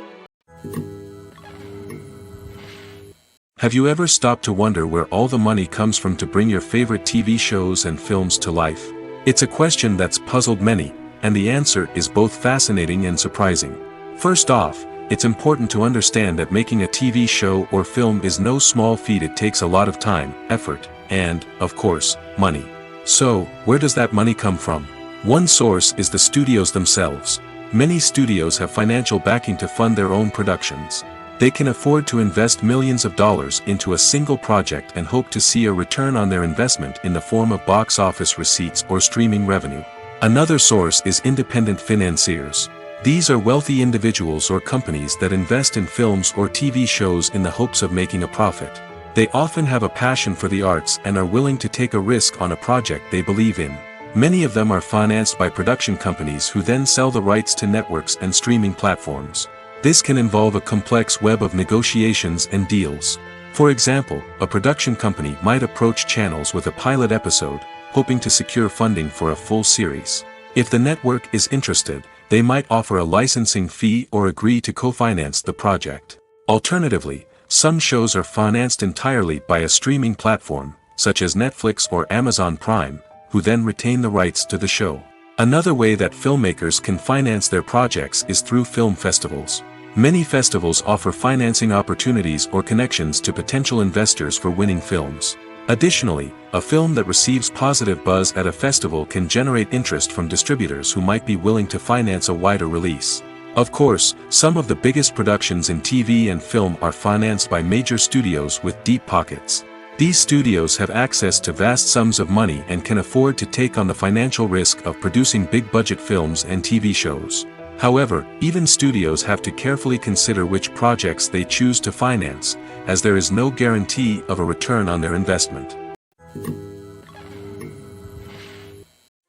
Have you ever stopped to wonder where all the money comes from to bring your favorite TV shows and films to life? It's a question that's puzzled many, and the answer is both fascinating and surprising. First off, it's important to understand that making a TV show or film is no small feat. It takes a lot of time, effort, and, of course, money. So, where does that money come from? One source is the studios themselves. Many studios have financial backing to fund their own productions. They can afford to invest millions of dollars into a single project and hope to see a return on their investment in the form of box office receipts or streaming revenue. Another source is independent financiers. These are wealthy individuals or companies that invest in films or TV shows in the hopes of making a profit. They often have a passion for the arts and are willing to take a risk on a project they believe in. Many of them are financed by production companies who then sell the rights to networks and streaming platforms. This can involve a complex web of negotiations and deals. For example, a production company might approach channels with a pilot episode, hoping to secure funding for a full series. If the network is interested, they might offer a licensing fee or agree to co-finance the project. Alternatively, some shows are financed entirely by a streaming platform, such as Netflix or Amazon Prime, who then retain the rights to the show. Another way that filmmakers can finance their projects is through film festivals. Many festivals offer financing opportunities or connections to potential investors for winning films. Additionally, a film that receives positive buzz at a festival can generate interest from distributors who might be willing to finance a wider release. Of course, some of the biggest productions in TV and film are financed by major studios with deep pockets. These studios have access to vast sums of money and can afford to take on the financial risk of producing big-budget films and TV shows. However, even studios have to carefully consider which projects they choose to finance, as there is no guarantee of a return on their investment.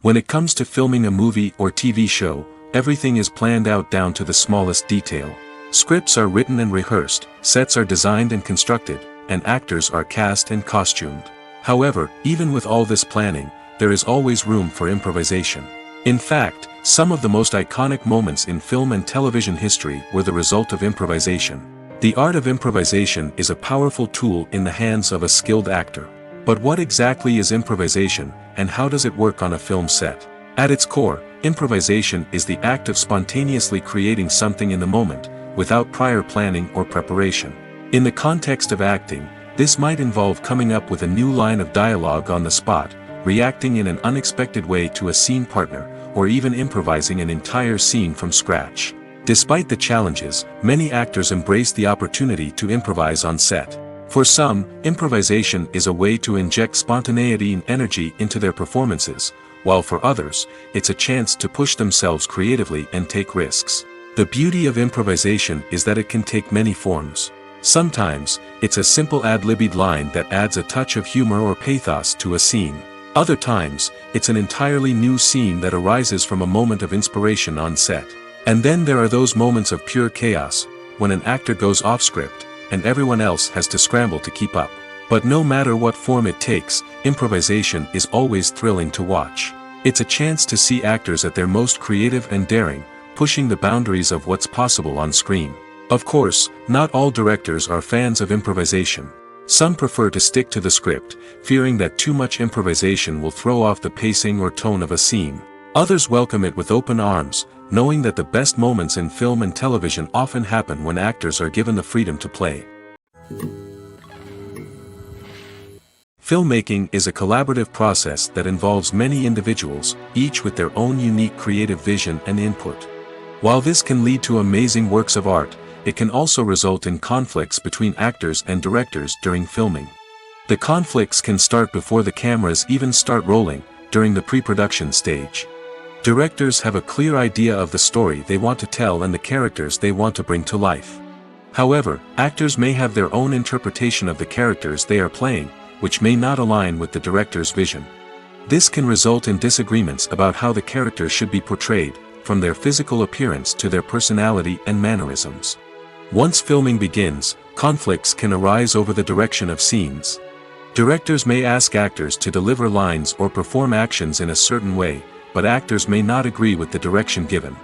When it comes to filming a movie or TV show, everything is planned out down to the smallest detail. Scripts are written and rehearsed, sets are designed and constructed, and actors are cast and costumed. However, even with all this planning, there is always room for improvisation. In fact, some of the most iconic moments in film and television history were the result of improvisation. The art of improvisation is a powerful tool in the hands of a skilled actor. But what exactly is improvisation, and how does it work on a film set? At its core, improvisation is the act of spontaneously creating something in the moment, without prior planning or preparation. In the context of acting, this might involve coming up with a new line of dialogue on the spot, reacting in an unexpected way to a scene partner, or even improvising an entire scene from scratch. Despite the challenges, many actors embrace the opportunity to improvise on set. For some, improvisation is a way to inject spontaneity and energy into their performances, while for others, it's a chance to push themselves creatively and take risks. The beauty of improvisation is that it can take many forms. Sometimes, it's a simple ad-libbed line that adds a touch of humor or pathos to a scene. Other times, it's an entirely new scene that arises from a moment of inspiration on set. And then there are those moments of pure chaos, when an actor goes off script, and everyone else has to scramble to keep up. But no matter what form it takes, improvisation is always thrilling to watch. It's a chance to see actors at their most creative and daring, pushing the boundaries of what's possible on screen. Of course, not all directors are fans of improvisation. Some prefer to stick to the script, fearing that too much improvisation will throw off the pacing or tone of a scene. Others welcome it with open arms, knowing that the best moments in film and television often happen when actors are given the freedom to play. Filmmaking is a collaborative process that involves many individuals, each with their own unique creative vision and input. While this can lead to amazing works of art, it can also result in conflicts between actors and directors during filming. The conflicts can start before the cameras even start rolling, during the pre-production stage. Directors have a clear idea of the story they want to tell and the characters they want to bring to life. However, actors may have their own interpretation of the characters they are playing, which may not align with the director's vision. This can result in disagreements about how the characters should be portrayed, from their physical appearance to their personality and mannerisms. Once filming begins, conflicts can arise over the direction of scenes. Directors may ask actors to deliver lines or perform actions in a certain way, but actors may not agree with the direction given.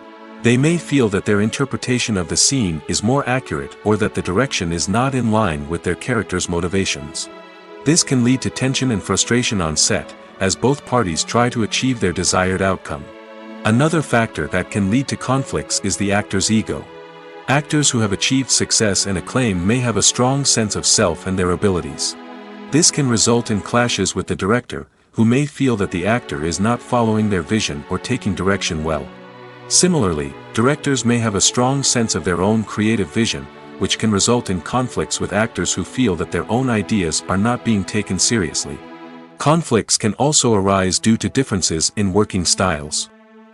They may feel that their interpretation of the scene is more accurate or that the direction is not in line with their character's motivations. This can lead to tension and frustration on set, as both parties try to achieve their desired outcome. Another factor that can lead to conflicts is the actor's ego. Actors who have achieved success and acclaim may have a strong sense of self and their abilities. This can result in clashes with the director, who may feel that the actor is not following their vision or taking direction well. Similarly, directors may have a strong sense of their own creative vision, which can result in conflicts with actors who feel that their own ideas are not being taken seriously. Conflicts can also arise due to differences in working styles.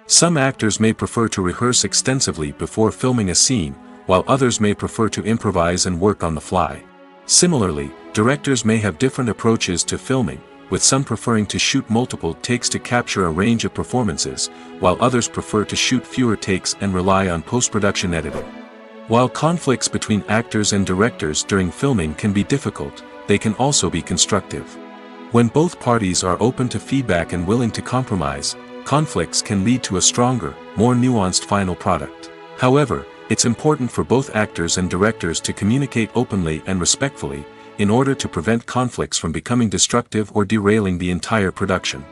Some actors may prefer to rehearse extensively before filming a scene, while others may prefer to improvise and work on the fly. Similarly, directors may have different approaches to filming, with some preferring to shoot multiple takes to capture a range of performances, while others prefer to shoot fewer takes and rely on post-production editing. While conflicts between actors and directors during filming can be difficult, they can also be constructive. When both parties are open to feedback and willing to compromise, conflicts can lead to a stronger, more nuanced final product. However, it's important for both actors and directors to communicate openly and respectfully, in order to prevent conflicts from becoming destructive or derailing the entire production.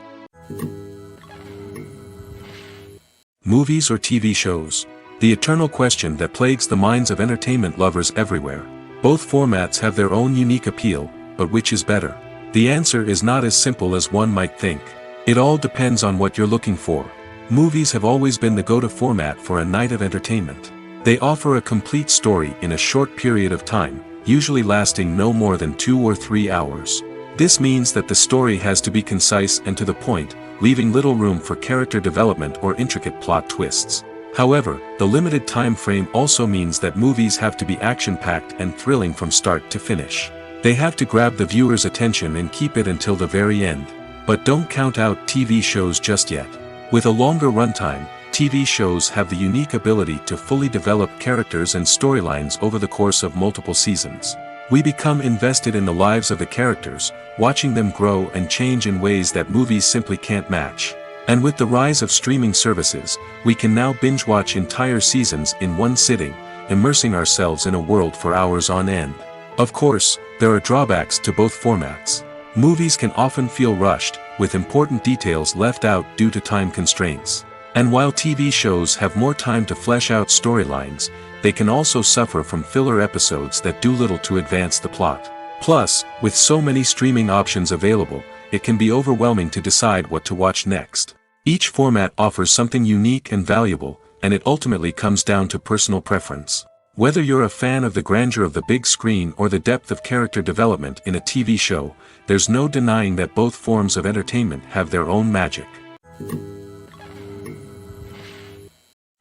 Movies or TV shows? The eternal question that plagues the minds of entertainment lovers everywhere. Both formats have their own unique appeal, but which is better? The answer is not as simple as one might think. It all depends on what you're looking for. Movies have always been the go-to format for a night of entertainment. They offer a complete story in a short period of time, usually lasting no more than 2 or 3 hours. This means that the story has to be concise and to the point, leaving little room for character development or intricate plot twists. However, the limited time frame also means that movies have to be action-packed and thrilling from start to finish. They have to grab the viewer's attention and keep it until the very end. But don't count out TV shows just yet. With a longer runtime, TV shows have the unique ability to fully develop characters and storylines over the course of multiple seasons. We become invested in the lives of the characters, watching them grow and change in ways that movies simply can't match. And with the rise of streaming services, we can now binge-watch entire seasons in one sitting, immersing ourselves in a world for hours on end. Of course, there are drawbacks to both formats. Movies can often feel rushed, with important details left out due to time constraints. And while TV shows have more time to flesh out storylines, they can also suffer from filler episodes that do little to advance the plot. Plus, with so many streaming options available, it can be overwhelming to decide what to watch next. Each format offers something unique and valuable, and it ultimately comes down to personal preference. Whether you're a fan of the grandeur of the big screen or the depth of character development in a TV show, there's no denying that both forms of entertainment have their own magic.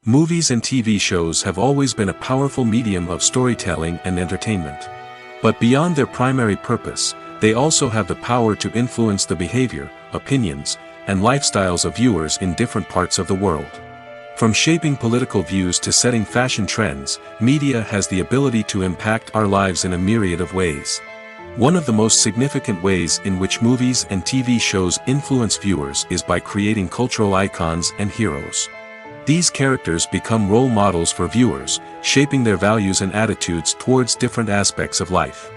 Movies and TV shows have always been a powerful medium of storytelling and entertainment. But beyond their primary purpose, they also have the power to influence the behavior, opinions, and lifestyles of viewers in different parts of the world. From shaping political views to setting fashion trends, media has the ability to impact our lives in a myriad of ways. One of the most significant ways in which movies and TV shows influence viewers is by creating cultural icons and heroes. These characters become role models for viewers, shaping their values and attitudes towards different aspects of life.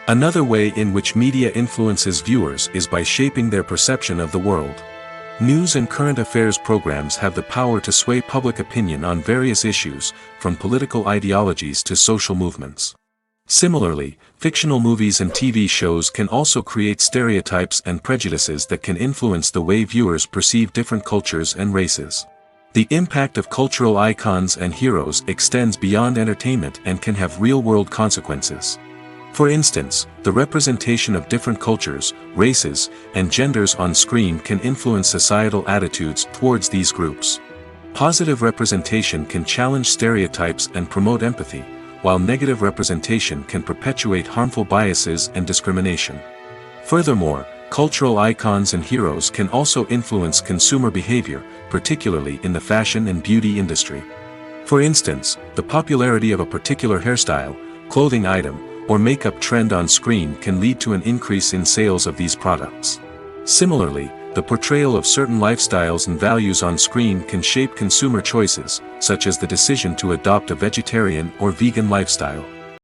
Another way in which media influences viewers is by shaping their perception of the world. News and current affairs programs have the power to sway public opinion on various issues, from political ideologies to social movements. Similarly, fictional movies and TV shows can also create stereotypes and prejudices that can influence the way viewers perceive different cultures and races. The impact of cultural icons and heroes extends beyond entertainment and can have real-world consequences. For instance, the representation of different cultures, races, and genders on screen can influence societal attitudes towards these groups. Positive representation can challenge stereotypes and promote empathy, while negative representation can perpetuate harmful biases and discrimination. Furthermore, cultural icons and heroes can also influence consumer behavior, particularly in the fashion and beauty industry. For instance, the popularity of a particular hairstyle, clothing item, or makeup trend on screen can lead to an increase in sales of these products. Similarly, the portrayal of certain lifestyles and values on screen can shape consumer choices, such as the decision to adopt a vegetarian or vegan lifestyle.